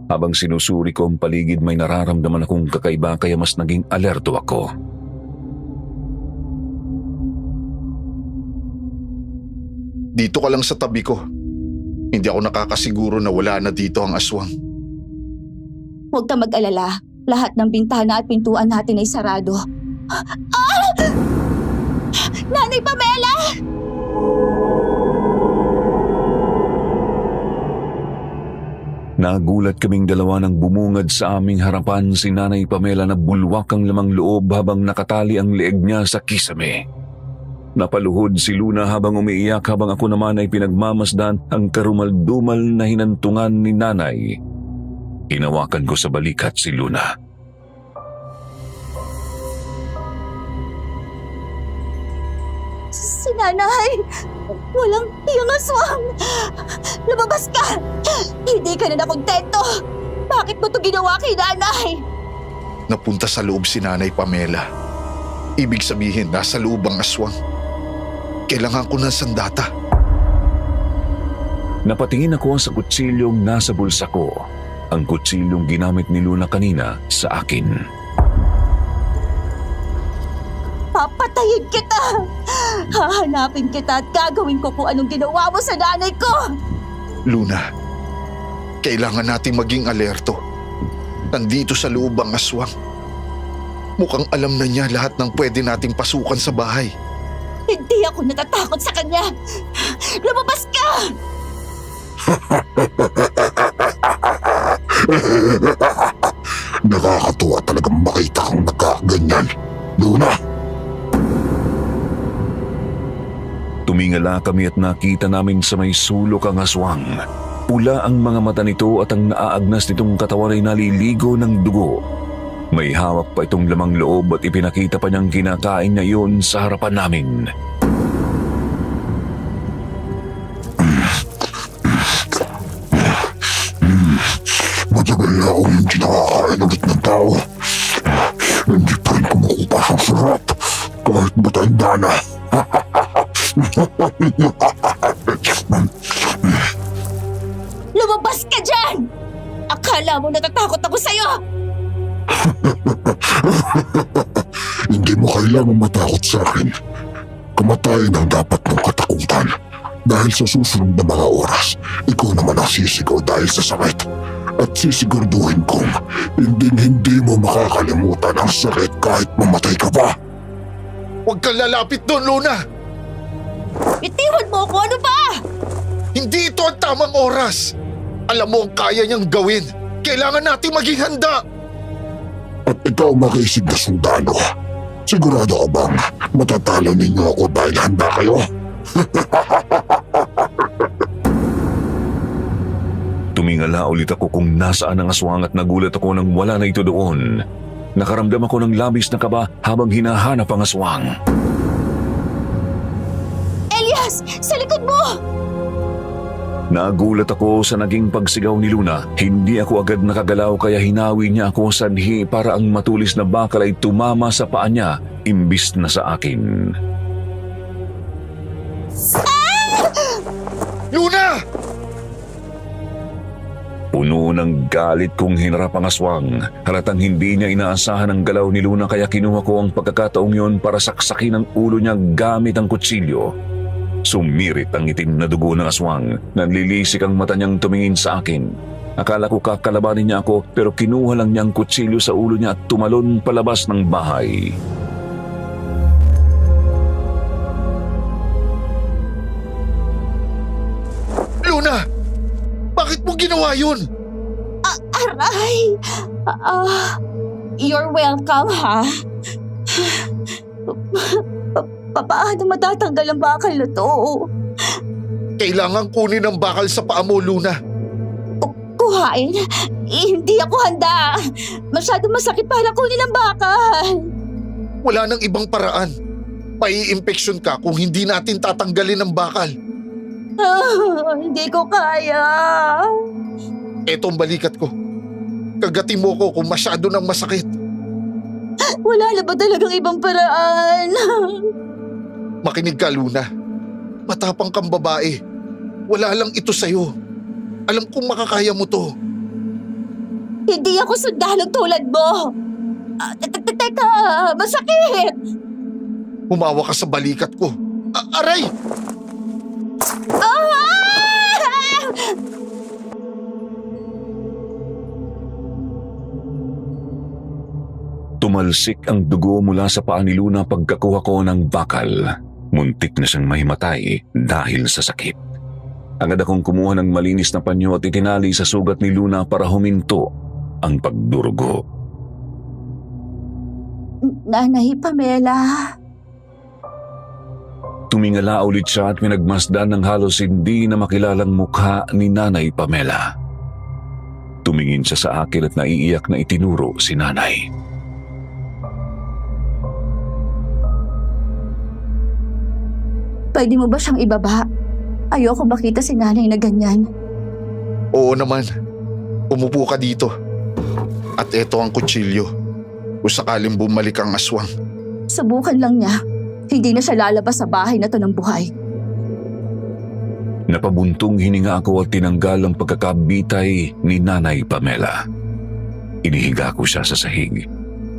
[SPEAKER 3] Habang sinusuri ko ang paligid, may nararamdaman akong kakaiba kaya mas naging alerto ako.
[SPEAKER 1] Dito ka lang sa tabi ko. Hindi ako nakakasiguro na wala na dito ang aswang.
[SPEAKER 4] Huwag ka mag-alala. Lahat ng bintana at pintuan natin ay sarado. Ah! Nanay Pamela!
[SPEAKER 3] Nagulat kaming dalawa nang bumungad sa aming harapan si Nanay Pamela na bulwak ang lamang loob habang nakatali ang leeg niya sa kisame. Napaluhod si Luna habang umiiyak habang ako naman ay pinagmamasdan ang karumaldumal na hinantungan ni Nanay. Hinawakan ko sa balikat si Luna.
[SPEAKER 4] Si Nanay! Walang iyong aswang! Lumabas ka! Hindi ka na nakontento! Bakit mo ito ginawa kay Nanay?
[SPEAKER 1] Napunta sa loob si Nanay Pamela. Ibig sabihin, nasa loob ang aswang. Kailangan ko ng sandata.
[SPEAKER 3] Napatingin ako sa kutsilyong nasa bulsa ko. Ang kutsilyong ginamit ni Luna kanina sa akin.
[SPEAKER 4] Papatayin kita! Hahanapin kita at gagawin ko kung anong ginawa mo sa nanay ko!
[SPEAKER 1] Luna, kailangan nating maging alerto. Nandito sa loob ang aswang. Mukhang alam na niya lahat ng pwede nating pasukan sa bahay.
[SPEAKER 4] Hindi ako natatakot sa kanya! Lumabas ka!
[SPEAKER 2] Nakakatuwa talagang makita kang nagkaganyan. Luna,
[SPEAKER 3] Tumingala kami at nakita namin sa may sulok ang aswang. Pula ang mga mata nito at ang naaagnas nitong katawan ay naliligo ng dugo. May hawak pa itong lamang loob at ipinakita pa niyang kinakain niya yun sa harapan namin.
[SPEAKER 2] matagal na akong hindi nakakain ulit ng tao. Hindi pa rin kumukupas ang sarap kahit matanda na.
[SPEAKER 4] Lumabas ka dyan! Akala mo natatakot ako sa'yo!
[SPEAKER 2] Hindi mo kailangang matakot sa akin. Kamatayan ang dapat mong katakutan. Dahil sa susunod na mga oras, ikaw naman ang sisigaw dahil sa sakit. At sisiguraduhin kong hindi mo makakalimutan ang sakit kahit mamatay ka pa.
[SPEAKER 1] Huwag kang lalapit doon, Luna!
[SPEAKER 4] Itiwan mo ako! Ano ba?
[SPEAKER 1] Hindi ito ang tamang oras! Alam mo ang kaya niyang gawin. Kailangan natin maging handa!
[SPEAKER 2] At ikaw makisig na sundalo. Sigurado ka bang matatalo ninyo ako dahil handa kayo?
[SPEAKER 3] Tumingala ulit ako kung nasaan ang aswang at nagulat ako nang wala na ito doon. Nakaramdam ako ng labis na kaba habang hinahanap ang aswang.
[SPEAKER 4] Elias! Sa likod mo!
[SPEAKER 3] Nagulat ako sa naging pagsigaw ni Luna. Hindi ako agad nakagalaw kaya hinawi niya ako sanhi para ang matulis na bakal ay tumama sa paa niya imbis na sa akin.
[SPEAKER 1] Luna!
[SPEAKER 3] Puno ng galit kong hinarap ang aswang. Halatang hindi niya inaasahan ang galaw ni Luna kaya kinuha ko ang pagkakataong yon para saksakin ang ulo niya gamit ang kutsilyo. Sumirit ang itim na dugo ng aswang. Nanlilisik ang mata niyang tumingin sa akin. Akala ko kakalabanin niya ako pero kinuha lang niya ang kutsilyo sa ulo niya at tumalon palabas ng bahay.
[SPEAKER 1] Luna! Bakit mo ginawa yun?
[SPEAKER 4] Aray! You're welcome, ha? Paano matatanggal ang bakal na to?
[SPEAKER 1] Kailangan kunin ang bakal sa paa mo, Luna.
[SPEAKER 4] Kuhain? Hindi ako handa. Masyado masakit para kunin ang bakal.
[SPEAKER 1] Wala nang ibang paraan. Mai-infeksyon ka kung hindi natin tatanggalin ang bakal.
[SPEAKER 4] Hindi ko kaya.
[SPEAKER 1] Eto ang balikat ko. Kagatin mo ko kung masyado nang masakit.
[SPEAKER 4] Wala na ba talagang ibang paraan?
[SPEAKER 1] Makinig ka, Luna. Matapang kang babae. Wala lang ito sa'yo. Alam kong makakaya mo to.
[SPEAKER 4] Hindi ako sundalong tulad mo. Teka, masakit.
[SPEAKER 1] Humawa ka sa balikat ko. Aray!
[SPEAKER 3] Tumalsik ang dugo mula sa paa ni Luna pagkakuha ko ng bakal. Muntik na siyang mahimatay dahil sa sakit. Agad akong kumuha ng malinis na panyo at itinali sa sugat ni Luna para huminto ang pagdurugo.
[SPEAKER 4] Nanay Pamela.
[SPEAKER 3] Tumingala ulit siya at minagmasdan ng halos hindi na makilalang mukha ni Nanay Pamela. Tumingin siya sa akin at naiiyak na itinuro si Nanay.
[SPEAKER 4] Pwede mo ba siyang ibaba? Ayoko makita si nanay na ganyan.
[SPEAKER 1] Oo naman. Umupo ka dito. At eto ang kutsilyo. Kung sakaling bumalik ang aswang.
[SPEAKER 4] Subukan lang niya. Hindi na siya lalabas sa bahay na to ng buhay.
[SPEAKER 3] Napabuntong hininga ako at tinanggal ang pagkakabitay ni Nanay Pamela. Inihiga ko siya sa sahig.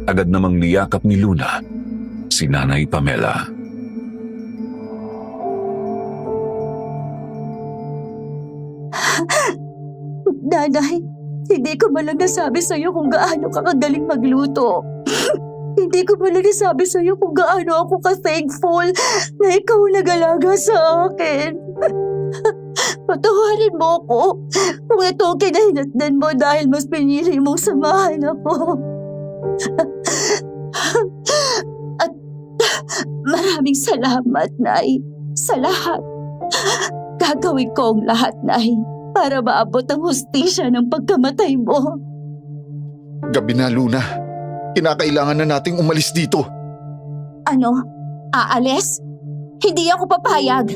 [SPEAKER 3] Agad namang niyakap ni Luna si Nanay Pamela.
[SPEAKER 4] Nanay, hindi ko man lang nasabi sa'yo kung gaano ka kagaling magluto. Hindi ko man lang nasabi sa'yo kung gaano ako ka-thankful na ikaw nag-alaga sa akin. Patawarin mo ko kung ito ang kinahinatnan mo dahil mas pinili mong samahan ako. At maraming salamat, Nay, sa lahat. Gagawin ko ang lahat, Nay, para maabot ang hustisya ng pagkamatay mo.
[SPEAKER 1] Gabi na, Luna. Kinakailangan na nating umalis dito.
[SPEAKER 4] Ano? Aalis? Hindi ako papayag.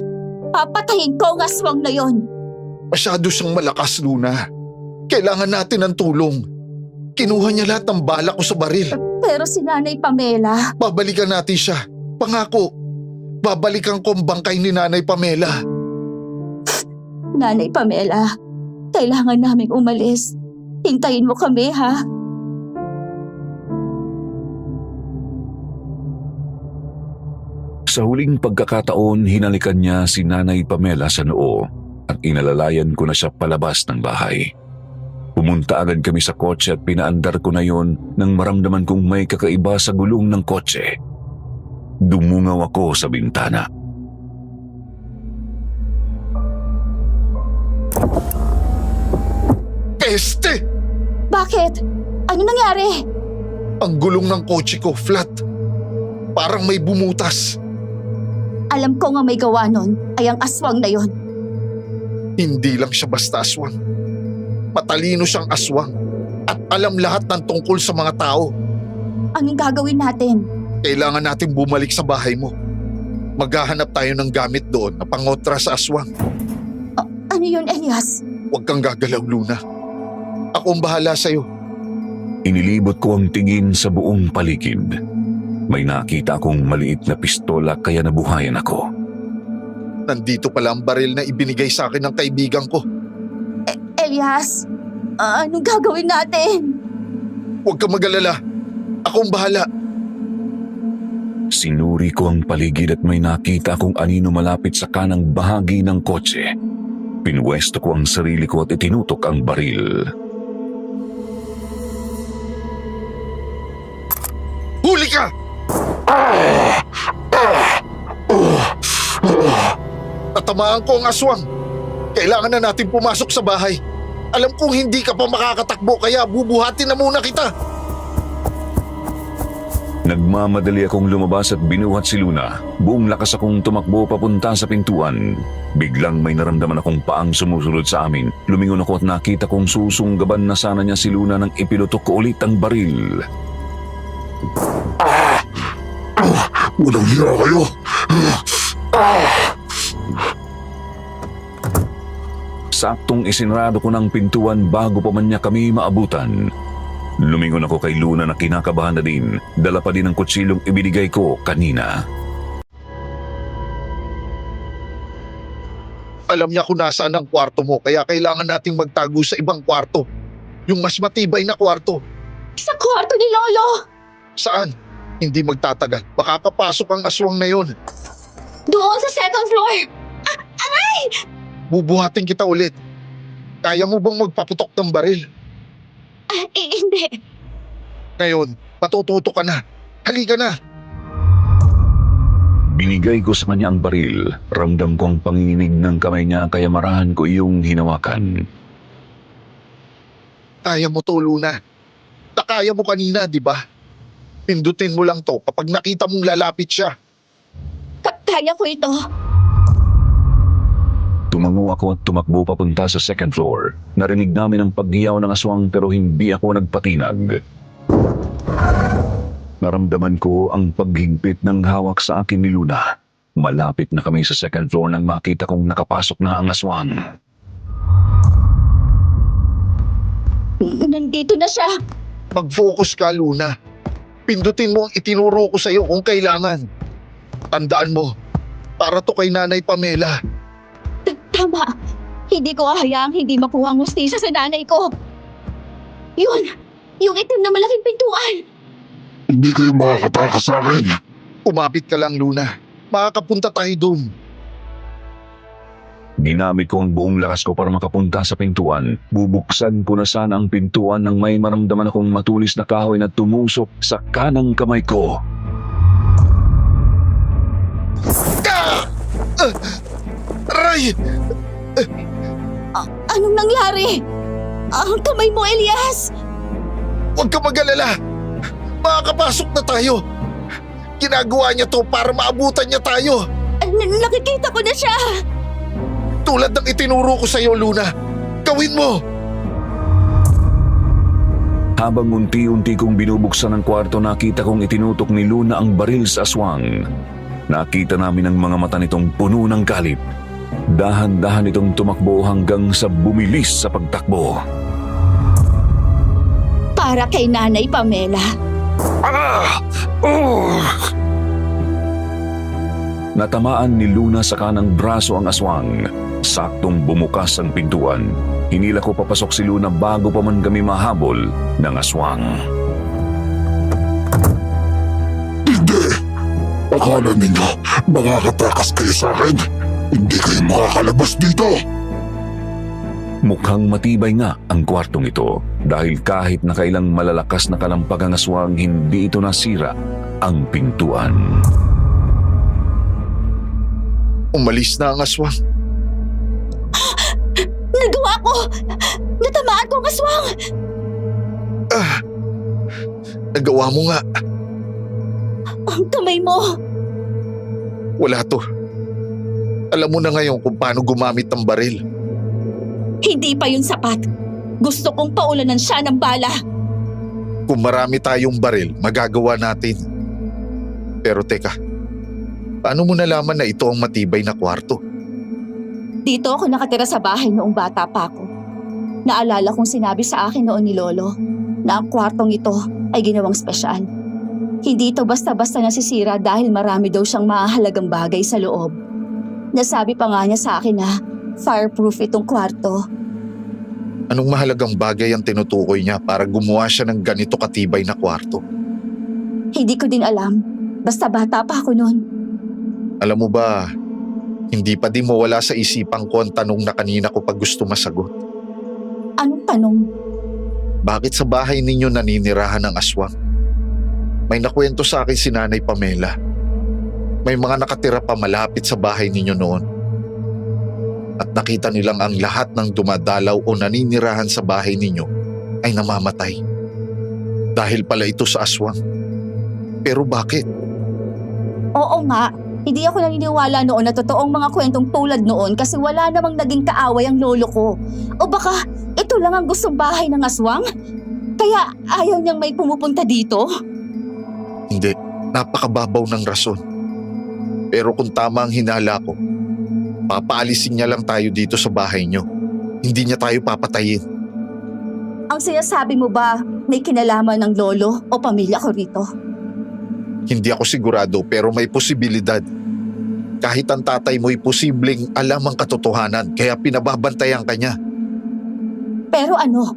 [SPEAKER 4] Papatayin ko ang aswang na yon.
[SPEAKER 1] Masyado siyang malakas, Luna. Kailangan natin ng tulong. Kinuha niya lahat ng balak ko sa baril.
[SPEAKER 4] Pero si Nanay Pamela,
[SPEAKER 1] Babalikan natin siya. Pangako. Babalikan ko ang bangkay ni Nanay Pamela.
[SPEAKER 4] Nanay Pamela, kailangan naming umalis. Hintayin mo kami, ha?
[SPEAKER 3] Sa huling pagkakataon, hinalikan niya si Nanay Pamela sa noo at inalalayan ko na siya palabas ng bahay. Pumunta agad kami sa kotse at pinaandar ko na yon nang maramdaman kong may kakaiba sa gulong ng kotse. Dumungaw ako sa bintana.
[SPEAKER 1] Peste!
[SPEAKER 4] Bakit? Ano nangyari?
[SPEAKER 1] Ang gulong ng kotse ko, flat. Parang may bumutas.
[SPEAKER 4] Alam ko nga may gawa nun ay ang aswang na yon.
[SPEAKER 1] Hindi lang siya basta aswang. Matalino siyang aswang. At alam lahat ng tungkol sa mga tao.
[SPEAKER 4] Anong gagawin natin?
[SPEAKER 1] Kailangan natin bumalik sa bahay mo. Maghahanap tayo ng gamit doon na pangotra sa aswang.
[SPEAKER 4] Ano yun, Elias?
[SPEAKER 1] Huwag kang gagalaw, Luna. Ako ang bahala sa'yo.
[SPEAKER 3] Inilibot ko ang tingin sa buong paligid. May nakita akong maliit na pistola kaya nabuhayan ako.
[SPEAKER 1] Nandito pala ang baril na ibinigay sa akin ng kaibigan ko.
[SPEAKER 4] Elias, anong gagawin natin?
[SPEAKER 1] Huwag kang mag-alala. Ako ang bahala.
[SPEAKER 3] Sinuri ko ang paligid at may nakita akong anino malapit sa kanang bahagi ng kotse. Pinwesto ko ang sarili ko at itinutok ang baril.
[SPEAKER 1] Huli ka! Natamaan ko ang aswang. Kailangan na natin pumasok sa bahay. Alam kong hindi ka pa makakatakbo kaya bubuhatin na muna kita.
[SPEAKER 3] Nagmamadali akong lumabas at binuhat si Luna. Buong lakas akong tumakbo papunta sa pintuan. Biglang may naramdaman akong paang sumusunod sa amin. Lumingon ako at nakita kong susunggaban na sana niya si Luna nang ipilutok ko ulit ang baril.
[SPEAKER 2] Walang hiya kayo.
[SPEAKER 3] Saktong isinarado ko ng pintuan bago pa man niya kami maabutan. Lumingon ako kay Luna na kinakabahan na din. Dala pa din ang kutsilong ibinigay ko kanina.
[SPEAKER 1] Alam niya kung nasaan ang kwarto mo kaya kailangan nating magtago sa ibang kwarto. Yung mas matibay na kwarto.
[SPEAKER 4] Sa kwarto ni Lolo!
[SPEAKER 1] Saan? Hindi magtatagal. Baka kapasok ang aswang na yon.
[SPEAKER 4] Doon sa second floor!
[SPEAKER 1] Bubuhatin kita ulit. Kaya mo bang magpaputok ng baril?
[SPEAKER 4] Hindi.
[SPEAKER 1] Ngayon, patututo ka na. Halika na.
[SPEAKER 3] Binigay ko sa kanya ang baril. Ramdam ko ang panginginig ng kamay niya kaya marahan ko iyong hinawakan.
[SPEAKER 1] Kaya mo to, Luna. Nakaya mo kanina, di ba? Pindutin mo lang to kapag nakita mong lalapit siya.
[SPEAKER 4] Kaya ko ito.
[SPEAKER 3] Tumango ako at tumakbo papunta sa second floor. Narinig namin ang paghiyaw ng aswang pero hindi ako nagpatinag. Naramdaman ko ang paghigpit ng hawak sa akin ni Luna. Malapit na kami sa second floor nang makita kong nakapasok na ang aswang.
[SPEAKER 4] Nandito na siya.
[SPEAKER 1] Mag-focus ka, Luna. Pindutin mo ang itinuro ko sa'yo kung kailangan. Tandaan mo, para to kay Nanay Pamela.
[SPEAKER 4] Tama. Hindi ko hahayaang hindi makuha ang hustisya sa nanay ko. Yun! Yung itim na malaking pintuan!
[SPEAKER 2] Hindi kayo makakatakas sa akin.
[SPEAKER 1] Umapit ka lang, Luna. Makakapunta tayo dun.
[SPEAKER 3] Ginamit ko ang buong lakas ko para makapunta sa pintuan. Bubuksan ko na sana ang pintuan nang may maramdaman akong matulis na kahoy na tumusok sa kanang kamay ko.
[SPEAKER 1] Aray!
[SPEAKER 4] Anong nangyari? Ang kamay mo, Elias!
[SPEAKER 1] Huwag ka mag-alala! Makakapasok na tayo! Ginagawa niya to para maabutan niya tayo!
[SPEAKER 4] Nakikita ko na siya!
[SPEAKER 1] Tulad ng itinuro ko sa iyo, Luna! Gawin mo!
[SPEAKER 3] Habang unti-unti kong binubuksan ang kwarto, nakita kong itinutok ni Luna ang baril sa aswang. Nakita namin ang mga mata nitong puno ng galit. Dahan-dahan itong tumakbo hanggang sa bumilis sa pagtakbo.
[SPEAKER 4] Para kay Nanay Pamela.
[SPEAKER 3] Natamaan ni Luna sa kanang braso ang aswang. Saktong bumukas ang pintuan. Hinila ko papasok si Luna bago pa man kami mahabol ng aswang.
[SPEAKER 2] Hindi! Akala ninyo makakatakas kayo sa akin? Hindi kayo makakalabas dito!
[SPEAKER 3] Mukhang matibay nga ang kwartong ito dahil kahit nakailang malalakas na kalampag ang aswang, hindi ito nasira ang pintuan.
[SPEAKER 1] Umalis na ang aswang.
[SPEAKER 4] Nagawa ko! Natamaan ko ang aswang!
[SPEAKER 1] Nagawa mo nga.
[SPEAKER 4] Ang kamay mo!
[SPEAKER 1] Wala to. Alam mo na ngayon kung paano gumamit ng baril.
[SPEAKER 4] Hindi pa yun sapat. Gusto kong paulanan siya ng bala.
[SPEAKER 1] Kung marami tayong baril, magagawa natin. Pero teka, paano mo nalaman na ito ang matibay na kwarto?
[SPEAKER 4] Dito ako nakatira sa bahay noong bata pa ako. Naalala kong sinabi sa akin noon ni Lolo na ang kwartong ito ay ginawang espesyal. Hindi ito basta-basta nasisira dahil marami daw siyang mahalagang bagay sa loob. Nasabi pa nga niya sa akin na fireproof itong kwarto.
[SPEAKER 1] Anong mahalagang bagay ang tinutukoy niya para gumawa siya ng ganito katibay na kwarto?
[SPEAKER 4] Hindi ko din alam. Basta bata pa ako noon.
[SPEAKER 1] Alam mo ba, hindi pa din mawala sa isipan ko ang tanong na kanina ko pa gusto masagot.
[SPEAKER 4] Anong tanong?
[SPEAKER 1] Bakit sa bahay ninyo naninirahan ng aswang? May nakwento sa akin si Nanay Pamela. May mga nakatira pa malapit sa bahay ninyo noon. At nakita nilang ang lahat ng dumadalaw o naninirahan sa bahay ninyo ay namamatay. Dahil pala ito sa aswang. Pero bakit?
[SPEAKER 4] Oo nga. Hindi ako naniniwala noon na totoong mga kwentong tulad noon kasi wala namang naging kaaway ang lolo ko. O baka ito lang ang gustong bahay ng aswang? Kaya ayaw niyang may pumupunta dito?
[SPEAKER 1] Hindi, napakababaw ng rason. Pero kung tama ang hinala ko, papaalisin niya lang tayo dito sa bahay niyo. Hindi niya tayo papatayin.
[SPEAKER 4] Ang sinasabi mo ba may kinalaman ng lolo o pamilya ko rito?
[SPEAKER 1] Hindi ako sigurado pero may posibilidad. Kahit ang tatay mo'y posibleng alam ang katotohanan kaya pinababantayan ka niya.
[SPEAKER 4] Pero ano?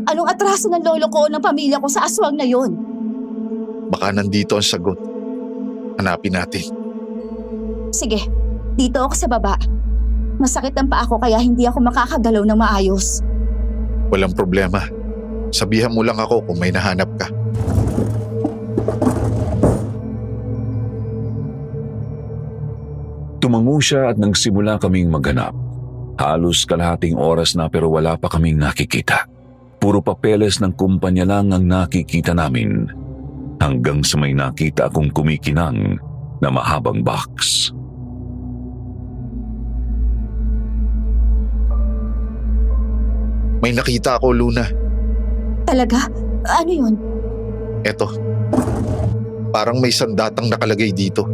[SPEAKER 4] Anong atraso ng lolo ko o ng pamilya ko sa aswang na yon?
[SPEAKER 1] Baka nandito ang sagot. Hanapin natin.
[SPEAKER 4] Sige, dito ako sa baba. Masakit ang paa ko kaya hindi ako makakagalaw ng maayos.
[SPEAKER 1] Walang problema. Sabihan mo lang ako kung may nahanap ka.
[SPEAKER 3] Tumango siya at nagsimula kaming maghanap. Halos kalahating oras na pero wala pa kaming nakikita. Puro papeles ng kumpanya lang ang nakikita namin. Hanggang sa may nakita akong kumikinang na mahabang box.
[SPEAKER 1] May nakita ako, Luna.
[SPEAKER 4] Talaga? Ano yun?
[SPEAKER 1] Eto. Parang may sandatang nakalagay dito.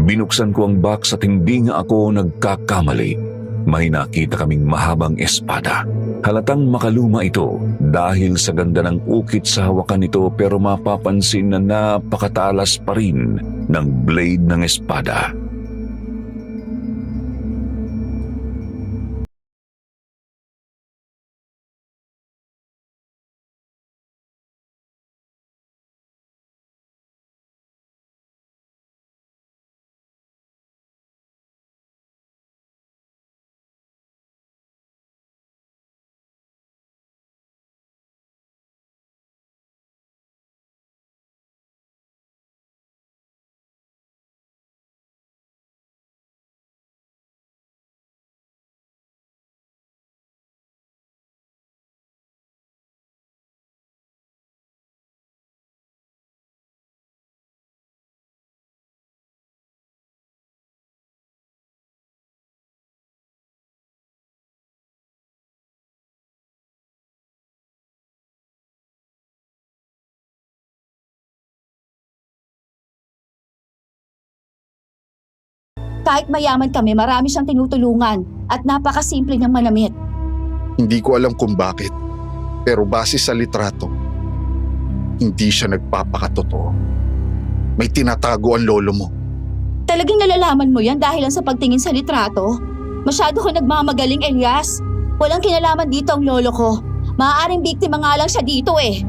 [SPEAKER 3] Binuksan ko ang box at hindi nga ako nagkakamali. May nakita kaming mahabang espada. Halatang makaluma ito dahil sa ganda ng ukit sa hawakan nito pero mapapansin na napakatalas pa rin ng blade ng espada.
[SPEAKER 4] Kahit mayaman kami, marami siyang tinutulungan at napakasimple niyang manamit.
[SPEAKER 1] Hindi ko alam kung bakit, pero base sa litrato, hindi siya nagpapakatotoo. May tinatago ang lolo mo.
[SPEAKER 4] Talagang nalalaman mo yan dahil lang sa pagtingin sa litrato? Masyado ko nagmamagaling, Elias. Walang kinalaman dito ang lolo ko. Maaaring biktima nga lang siya dito eh.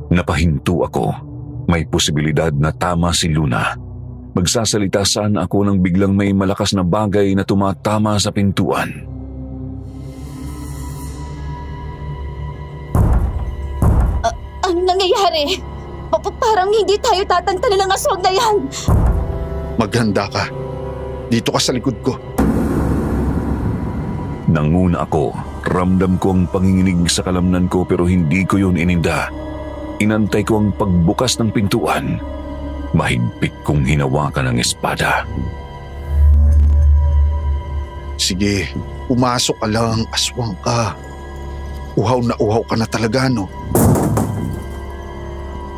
[SPEAKER 3] Napahinto ako. May posibilidad na tama si Luna. Magsasalita sana ako nang biglang may malakas na bagay na tumatama sa pintuan.
[SPEAKER 4] Anong nangyayari? Parang hindi tayo tatantanan ng aswang na yan.
[SPEAKER 1] Maghanda ka. Dito ka sa likod ko.
[SPEAKER 3] Nanguna ako. Ramdam ko ang panginginig sa kalamnan ko pero hindi ko yun ininda. Inantay ko ang pagbukas ng pintuan. Mahigpit kong hinawakan ang espada.
[SPEAKER 1] Sige, pumasok ka lang, aswang ka. Uhaw ka na talaga, no?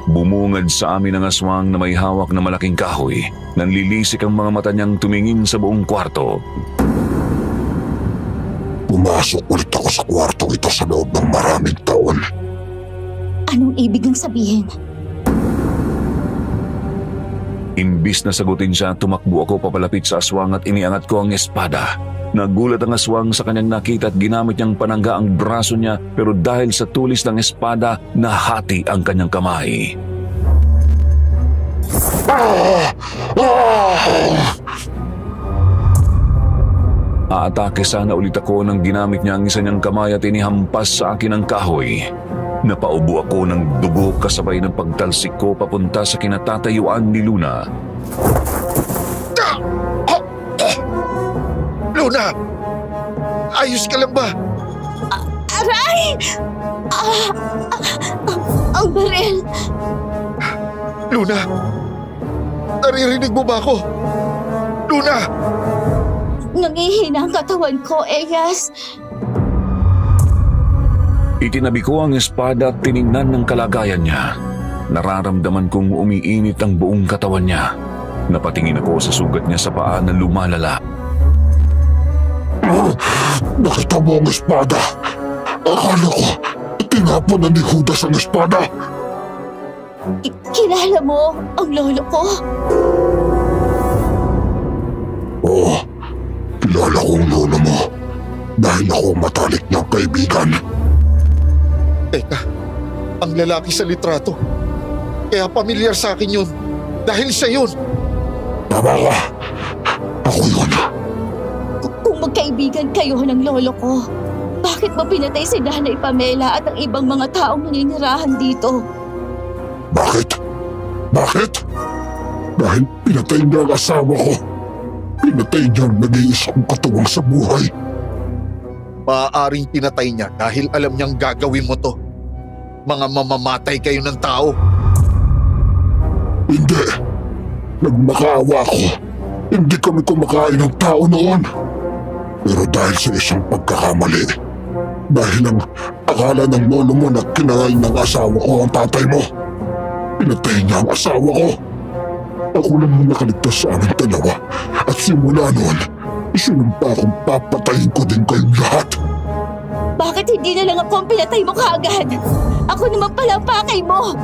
[SPEAKER 3] Bumungad sa amin ang aswang na may hawak na malaking kahoy. Nanlilisik ang mga mata niyang tumingin sa buong kwarto.
[SPEAKER 2] Pumasok ulit ako sa kwartong ito sa loob ng maraming taon.
[SPEAKER 4] Anong ibig niyang sabihin?
[SPEAKER 3] Imbis na sagutin siya, tumakbo ako papalapit sa aswang at iniangat ko ang espada. Nagulat ang aswang sa kanyang nakita at ginamit niyang panangga ang braso niya pero dahil sa tulis ng espada, nahati ang kanyang kamay. Aatake sana ulit ako nang ginamit niya ang isa niyang kamay at inihampas sa akin ang kahoy. Napaubo ako ng dugo kasabay ng pagtalsik ko papunta sa kinatatayuan ni Luna.
[SPEAKER 1] Luna! Ayos ka lang ba?
[SPEAKER 4] Aray! Ang baril!
[SPEAKER 1] Luna! Naririnig mo ba ako? Luna!
[SPEAKER 4] Nangihina ang katawan ko, Elias.
[SPEAKER 3] Itinabi ko ang espada at tiningnan ng kalagayan niya. Nararamdaman kong umiinit ang buong katawan niya. Napatingin ako sa sugat niya sa paa na lumalala.
[SPEAKER 2] Nakita mo ang espada. Akala ko, tinapon na ni Judas ang espada.
[SPEAKER 4] Kilala mo ang lolo ko?
[SPEAKER 2] Oo, kilala ko ang lolo mo. Dahil ako ang matalik niyang kaibigan.
[SPEAKER 1] Teka, ang lalaki sa litrato. Kaya pamilyar sa akin yun. Dahil siya yun.
[SPEAKER 2] Tama ka. Ako yun.
[SPEAKER 4] Kung magkaibigan kayo ng lolo ko, bakit mo pinatay si Nanay Pamela at ang ibang mga taong naninirahan dito?
[SPEAKER 2] Bakit? Bakit? Dahil pinatay niya ang asawa ko. Pinatay niya ang nag-iisang katuwang sa buhay.
[SPEAKER 1] Maaaring pinatay niya dahil alam niyang gagawin mo to. Mga mamamatay kayo ng tao.
[SPEAKER 2] Hindi. Nagmakaawa ko. Hindi kami kumakain ng tao noon. Pero dahil sa isang pagkakamali, dahil ang akala ng lolo mo na kinain ng asawa ko ang tatay mo, pinatay niya ang asawa ko. Ako lang ang nakaligtas sa aming dalawa at simula noon, isinumpa akong papatayin ko din kayong lahat.
[SPEAKER 4] Bakit hindi na lang ako ang pinatay mo kaagad? Ako naman pala ang pakay mo.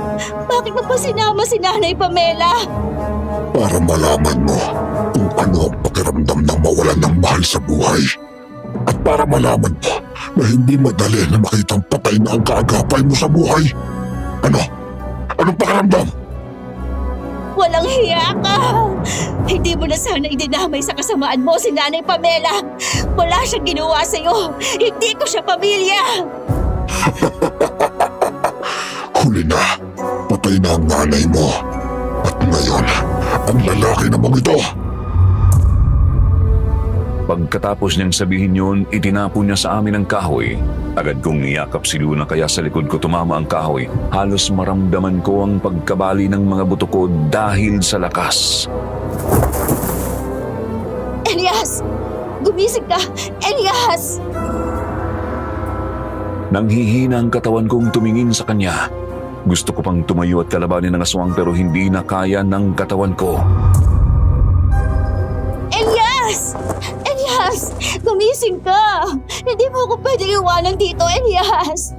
[SPEAKER 4] Bakit mo pa sinama si Nanay Pamela?
[SPEAKER 2] Para malaman mo kung ano ang pakiramdam ng mawalan ng mahal sa buhay. At para malaman mo na hindi madali na makitang patay na ang kaagapay mo sa buhay. Ano? Anong pakiramdam?
[SPEAKER 4] Walang hiya ka! Hindi mo na sana idinamay sa kasamaan mo si Nanay Pamela. Wala siyang ginawa sa'yo. Hindi ko siya pamilya.
[SPEAKER 2] Huli na. Patay na ang nanay mo. At ngayon, ang lalaki namang ito.
[SPEAKER 3] Pagkatapos niyang sabihin yun, itinapon niya sa amin ang kahoy. Agad kong niyakap si Luna kaya sa likod ko tumama ang kahoy. Halos maramdaman ko ang pagkabali ng mga buto ko dahil sa lakas.
[SPEAKER 4] Elias! Gumising ka! Elias!
[SPEAKER 3] Nanghihina ang katawan kong tumingin sa kanya. Gusto ko pang tumayo at kalabanin ang aswang pero hindi na kaya ng katawan ko.
[SPEAKER 4] Elias! Elias! Gumising ka! Hindi mo ako pwede iwanan dito, Elias!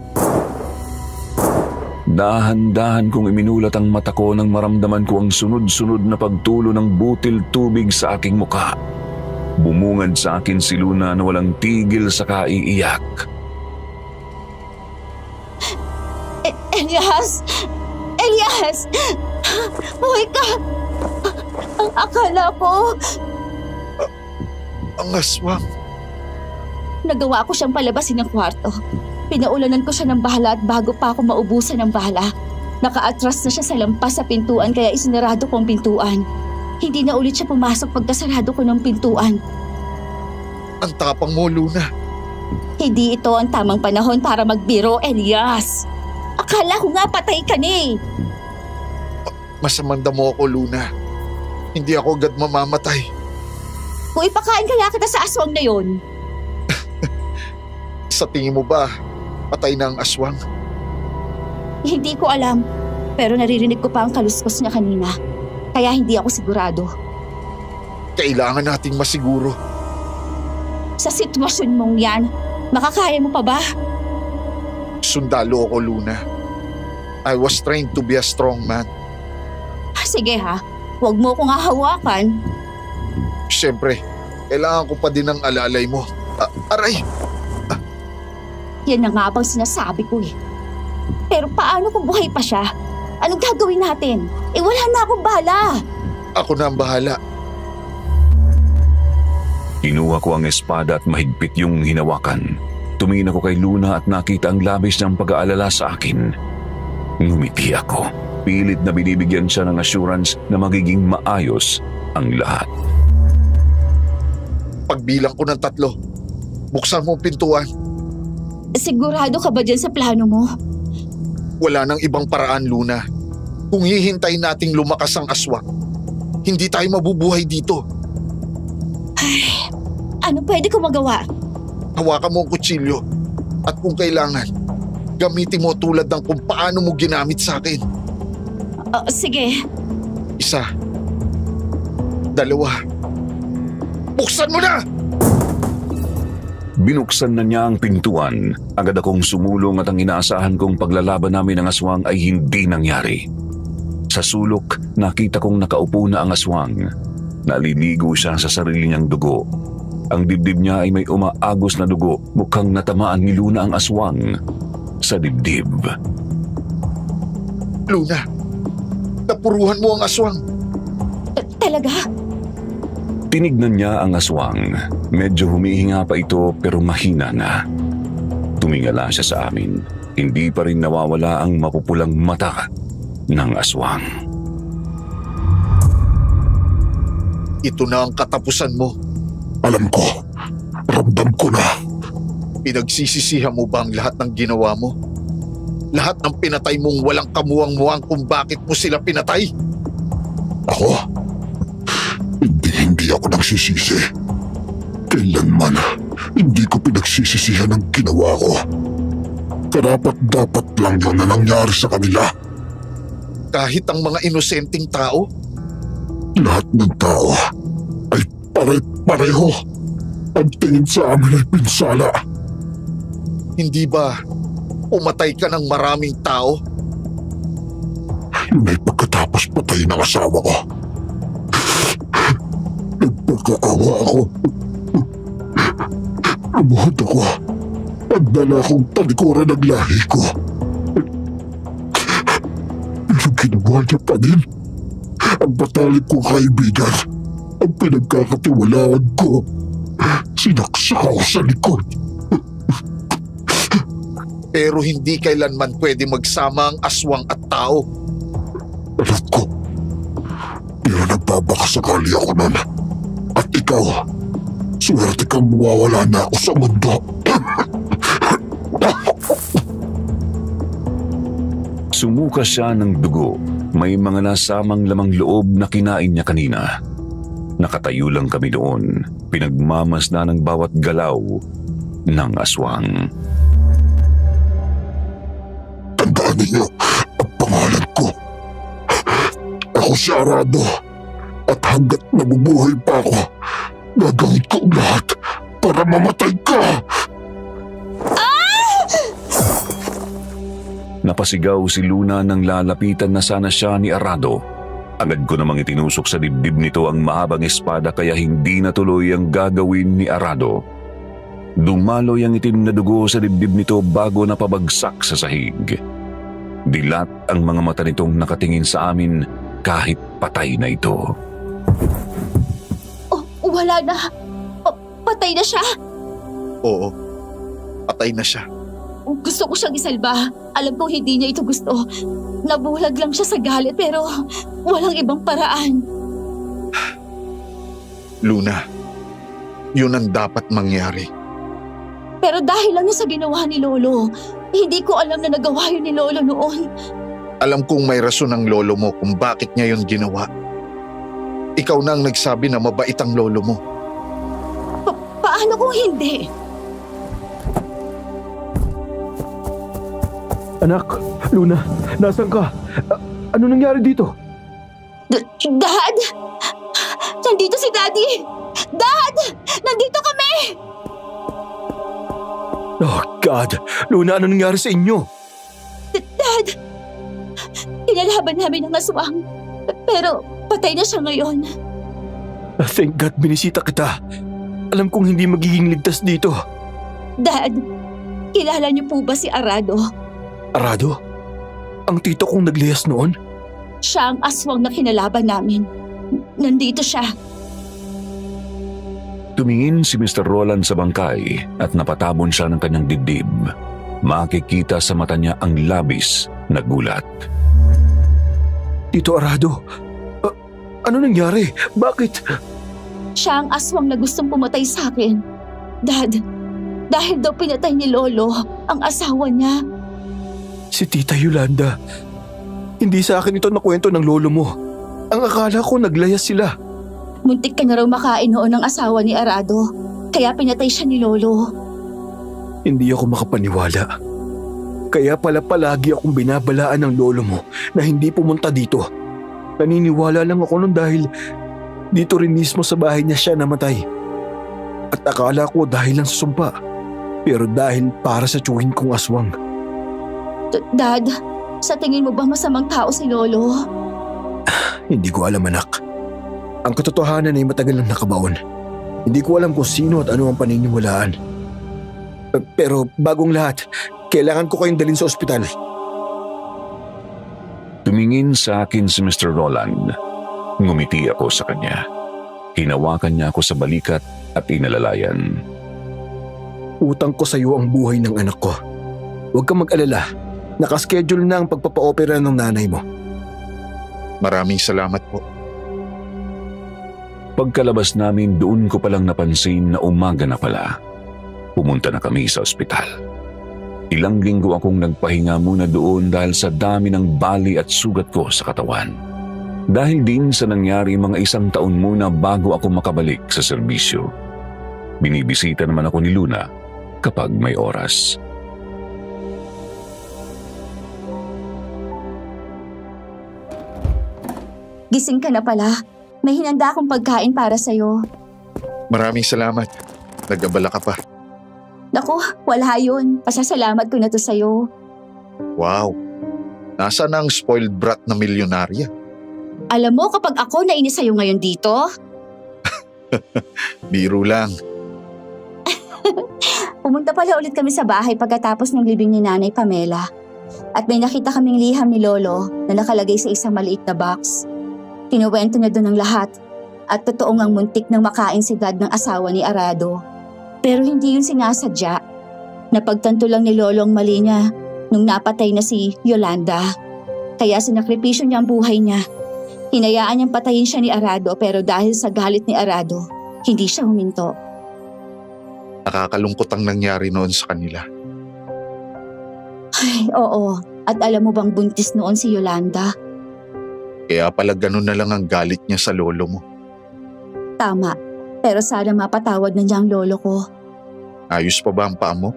[SPEAKER 3] Dahan-dahan kong iminulat ang mata ko nang maramdaman ko ang sunod-sunod na pagtulo ng butil tubig sa aking muka. Bumungad sa akin si Luna na walang tigil sa kaiiyak.
[SPEAKER 4] Elias! Elias! Buhay ka! Ang akala ko,
[SPEAKER 1] Ang aswang.
[SPEAKER 4] nagawa ko siyang palabasin ng kwarto. Pinaulanan ko siya ng bahala at bago pa ako maubusan ng bala, nakaatras na siya sa lampas sa pintuan kaya isinarado ko ang pintuan. Hindi na ulit siya pumasok pagkasarado ko ng pintuan.
[SPEAKER 1] Ang tapang mo, Luna.
[SPEAKER 4] Hindi ito ang tamang panahon para magbiro, Elias. Akala ko nga patay ka na eh.
[SPEAKER 1] Masamanda mo ako, Luna. Hindi ako agad mamamatay.
[SPEAKER 4] Kung ipakain kaya kita sa aswang na yon.
[SPEAKER 1] Sa tingin mo ba, patay na ang aswang?
[SPEAKER 4] Hindi ko alam. Pero naririnig ko pa ang kaluskos niya kanina. Kaya hindi ako sigurado.
[SPEAKER 1] Kailangan nating masiguro.
[SPEAKER 4] Sa sitwasyon mong yan, makakaya mo pa ba?
[SPEAKER 1] Sundalo ako, Luna. I was trained to be a strong man.
[SPEAKER 4] Sige ha, huwag mo akong hahawakan.
[SPEAKER 1] Siyempre, kailangan ko pa din ng alalay mo. Aray!
[SPEAKER 4] Yan na nga bang sinasabi ko eh. Pero paano kung buhay pa siya? Anong gagawin natin? Wala na akong bala.
[SPEAKER 1] Ako na ang bahala.
[SPEAKER 3] Kinuha ko ang espada at mahigpit yung hinawakan. Tumingin ako kay Luna at nakita ang labis niyang pag-aalala sa akin. Ngumiti ako. Pilit na binibigyan siya ng assurance na magiging maayos ang lahat.
[SPEAKER 1] Pagbilang ko ng 3, buksan mo ang pintuan.
[SPEAKER 4] Sigurado ka ba dyan sa plano mo?
[SPEAKER 1] Wala nang ibang paraan, Luna. Kung hihintayin nating lumakas ang aswang, hindi tayo mabubuhay dito.
[SPEAKER 4] Ano pwede ko magawa?
[SPEAKER 1] Hawakan mo ang kutsilyo at kung kailangan, gamitin mo tulad ng kung paano mo ginamit sa akin.
[SPEAKER 4] Sige.
[SPEAKER 1] 1, 2, buksan mo na!
[SPEAKER 3] Binuksan na niya ang pintuan. Agad akong sumulong at ang inaasahan kong paglalaban namin ng aswang ay hindi nangyari. Sa sulok, nakita kong nakaupo na ang aswang. Naliligo siya sa sarili niyang dugo. Ang dibdib niya ay may umaagos na dugo. Mukhang natamaan ni Luna ang aswang sa dibdib.
[SPEAKER 1] Luna, napuruhan mo ang aswang.
[SPEAKER 4] Talaga?
[SPEAKER 3] Tinignan niya ang aswang. Medyo humihinga pa ito pero mahina na. Tumingala siya sa amin. Hindi pa rin nawawala ang mapupulang mata ng aswang.
[SPEAKER 1] Ito na ang katapusan mo.
[SPEAKER 2] Alam ko. Ramdam ko na.
[SPEAKER 1] Pinagsisisihan mo ba ang lahat ng ginawa mo? Lahat ng pinatay mong walang kamuwang-muwang kung bakit mo sila pinatay?
[SPEAKER 2] Ako? Hindi ako nagsisisi. Kailanman, hindi ko pinagsisisihan ang ginawa ko. Karapat-dapat lang yun na nangyari sa kanila.
[SPEAKER 1] Kahit ang mga inosenteng tao?
[SPEAKER 2] Lahat ng tao ay pare-pareho. Ang tingin sa amin ay pinsala.
[SPEAKER 1] Hindi ba umatay ka ng maraming tao?
[SPEAKER 2] Yun ay pagkatapos patayin ng asawa ko. Nagpagkaawa ako. Lumuhod ako. Pagdala akong talikuran ng lahi ko. Pero ginawa niya pa din. Ang batalik kong kaibigan. Ang pinagkakatiwalaan ko. Sinaksak ako sa likod.
[SPEAKER 1] Pero hindi kailanman pwede magsama ang aswang at tao.
[SPEAKER 2] Alam ko. Pero nagbabakasakali ako nun. At ikaw, swerte kang mawawala na ako sa mundo.
[SPEAKER 3] Sumuka siya ng dugo. May mga nasamang lamang loob na kinain niya kanina. Nakatayo lang kami doon. Pinagmamasdan ng bawat galaw ng aswang.
[SPEAKER 2] Tandaan ninyo, ang si Arado. At hanggat nabubuhay pa ako, gagawin ko ang lahat para mamatay ka.
[SPEAKER 3] Napasigaw si Luna nang lalapitan na sana siya ni Arado. Agad ko namang itinusok sa dibdib nito ang mahabang espada kaya hindi natuloy ang gagawin ni Arado. Dumaloy ang itim na dugo sa dibdib nito bago napabagsak sa sahig. Dilat ang mga mata nitong nakatingin sa amin kahit patay na ito.
[SPEAKER 4] Oh, wala na. Oh, patay na siya.
[SPEAKER 1] Oo, patay na siya.
[SPEAKER 4] Gusto ko siyang isalba. Alam kong hindi niya ito gusto. Nabulag lang siya sa galit pero walang ibang paraan.
[SPEAKER 1] Luna, yun ang dapat mangyari.
[SPEAKER 4] Pero dahil lang yun sa ginawa ni Lolo, hindi ko alam na nagawa yun ni Lolo noon.
[SPEAKER 1] Alam kong may rason ang lolo mo kung bakit niya yun ginawa. Ikaw na ang nagsabi na mabait ang lolo mo.
[SPEAKER 4] Paano kung hindi?
[SPEAKER 5] Anak, Luna, nasan ka? Ano nangyari dito?
[SPEAKER 4] Dad! Nandito si Daddy! Dad! Nandito kami!
[SPEAKER 5] Oh God! Luna, ano nangyari sa inyo?
[SPEAKER 4] Dad! Pinalaban namin ang aswang. Pero patay na siya ngayon.
[SPEAKER 5] Thank God binisita kita. Alam kong hindi magiging ligtas dito.
[SPEAKER 4] Dad, kilala niyo po ba si Arado?
[SPEAKER 5] Arado? Ang tito kong naglihas noon?
[SPEAKER 4] Siya ang aswang na kinalaban namin. Nandito siya.
[SPEAKER 3] Tumingin si Mr. Roland sa bangkay at napatabon siya ng kanyang dibdib. Makikita sa mata niya ang labis na gulat.
[SPEAKER 5] Tito Arado, ano nangyari? Bakit?
[SPEAKER 4] Siya ang aswang na gustong pumatay sa akin. Dad, dahil daw pinatay ni Lolo ang asawa niya.
[SPEAKER 5] Si Tita Yolanda. Hindi sa akin ito nakwento ng lolo mo. Ang akala ko naglayas sila.
[SPEAKER 4] Muntik ka na raw makain noon ng asawa ni Arado. Kaya pinatay siya ni Lolo.
[SPEAKER 5] Hindi ako makapaniwala. Kaya pala palagi akong binabalaan ng lolo mo na hindi pumunta dito. Naniniwala lang ako nun dahil dito rin mismo sa bahay niya siya namatay. At akala ko dahil lang sa sumpa. Pero dahil para sa tiyuhin kong aswang.
[SPEAKER 4] Dad, sa tingin mo ba masamang tao si Lolo?
[SPEAKER 5] Hindi ko alam, anak. Ang katotohanan ay matagal nang nakabaon. Hindi ko alam kung sino at ano ang paniniwalaan. Pero bagong lahat, kailangan ko kayong dalhin sa ospital.
[SPEAKER 3] Tumingin sa akin si Mr. Roland. Ngumiti ako sa kanya. Hinawakan niya ako sa balikat at inalalayan.
[SPEAKER 5] Utang ko sa iyo ang buhay ng anak ko. Huwag kang mag-alala. Nakaschedule na ang pagpapa-opera ng nanay mo.
[SPEAKER 1] Maraming salamat po.
[SPEAKER 3] Pagkalabas namin, doon ko palang napansin na umaga na pala. Pumunta na kami sa ospital. Ilang linggo akong nagpahinga muna doon dahil sa dami ng bali at sugat ko sa katawan. Dahil din sa nangyari mga 1 taon muna bago ako makabalik sa serbisyo. Binibisita naman ako ni Luna kapag may oras.
[SPEAKER 4] Gising ka na pala. May hinanda akong pagkain para sa'yo.
[SPEAKER 1] Maraming salamat. Nag-abala ka pa.
[SPEAKER 4] Naku, wala yun. Pasasalamat ko na to sa'yo.
[SPEAKER 1] Wow. Nasaan ang spoiled brat na milyonarya?
[SPEAKER 4] Alam mo kapag ako nainis sa'yo ngayon dito,
[SPEAKER 1] Biro lang.
[SPEAKER 4] pumunta pala ulit kami sa bahay pagkatapos ng libing ni Nanay Pamela. At may nakita kaming liham ni Lolo na nakalagay sa isang maliit na box. Kinuwento niya doon ang lahat at totoo ngang muntik nang makain si Dad ng asawa ni Arado. Pero hindi yun sinasadya. Napagtanto lang ni Lolo ang mali niya nung napatay na si Yolanda. Kaya sinakripisyo niya ang buhay niya. Hinayaan niyang patayin siya ni Arado pero dahil sa galit ni Arado, hindi siya huminto.
[SPEAKER 1] Nakakalungkot ang nangyari noon sa kanila.
[SPEAKER 4] Ay, oo. At alam mo bang buntis noon si Yolanda?
[SPEAKER 1] Kaya pala ganun na lang ang galit niya sa lolo mo.
[SPEAKER 4] Tama. Pero sana mapatawad na niya ang lolo ko.
[SPEAKER 1] Ayos pa ba ang paa mo?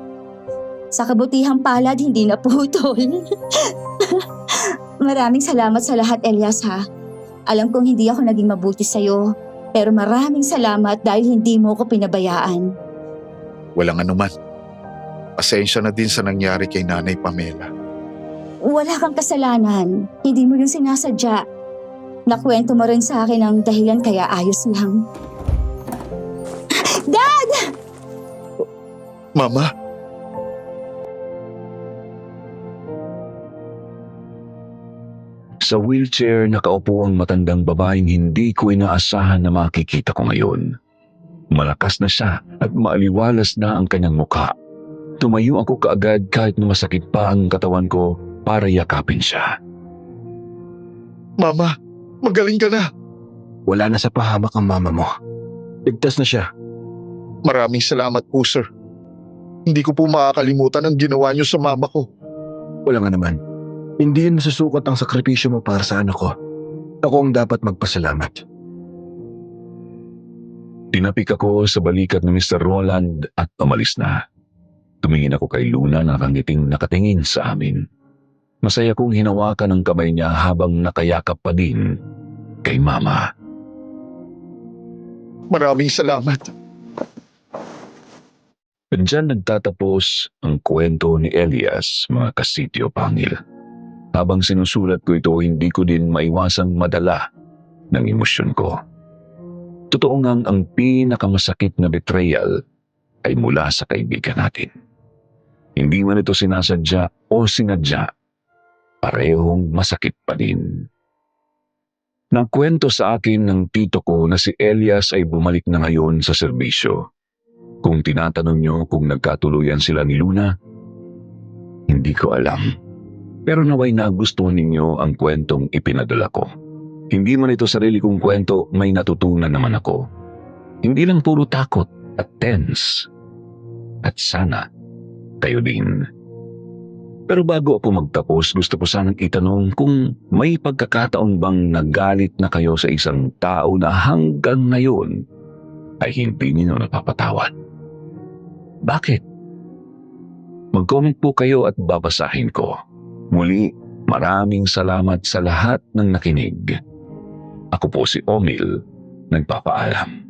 [SPEAKER 4] Sa kabutihang palad, hindi na putol. Maraming salamat sa lahat, Elias, ha? Alam kong hindi ako naging mabuti sa'yo, pero maraming salamat dahil hindi mo ko pinabayaan.
[SPEAKER 1] Walang anuman. Pasensya na din sa nangyari kay Nanay Pamela.
[SPEAKER 4] Wala kang kasalanan. Hindi mo yung sinasadya. Nakwento mo rin sa akin ang dahilan kaya ayos lang. Dad!
[SPEAKER 1] Mama,
[SPEAKER 3] Sa wheelchair nakaupo ang matandang babaeng hindi ko inaasahan na makikita ko ngayon. Malakas na siya at maaliwalas na ang kanyang mukha. Tumayo ako kaagad kahit na masakit pa ang katawan ko para yakapin siya.
[SPEAKER 1] Mama, magaling ka na.
[SPEAKER 5] Wala na sa pahamak ang mama mo. Ligtas na siya.
[SPEAKER 1] Maraming salamat po, sir. Hindi ko po makakalimutan ang ginawa niyo sa mama ko.
[SPEAKER 5] Wala nga naman. Hindi yun nasusukat ang sakripisyo mo para sa anak ko. Ako ang dapat magpasalamat.
[SPEAKER 3] Tinapik ako sa balikat ni Mr. Roland at umalis na. Tumingin ako kay Luna na nakangiting nakatingin sa amin. Masaya kong hinawakan ang kamay niya habang nakayakap pa din kay Mama.
[SPEAKER 1] Maraming salamat.
[SPEAKER 3] Diyan nagtatapos ang kwento ni Elias, mga kasityo pangil. Habang sinusulat ko ito, hindi ko din maiwasang madala ng emosyon ko. Totoo ngang ang pinakamasakit na betrayal ay mula sa kaibigan natin. Hindi man ito sinasadya o sinadya, parehong masakit pa din. Nagkwento sa akin ng tito ko na si Elias ay bumalik na ngayon sa serbisyo. Kung tinatanong niyo kung nagkatuluyan sila ni Luna, hindi ko alam. Pero naway nagustuhan ninyo ang kwentong ipinadala ko. Hindi man ito sarili kong kwento, may natutunan naman ako. Hindi lang puro takot at tense. At sana, kayo din. Pero bago ako magtapos, gusto ko sanang itanong kung may pagkakataon bang nagalit na kayo sa isang tao na hanggang ngayon ay hindi niyo napapatawad. Bakit? Mag-comment po kayo at babasahin ko. Muli, maraming salamat sa lahat ng nakinig. Ako po si Omil, nagpapaalam.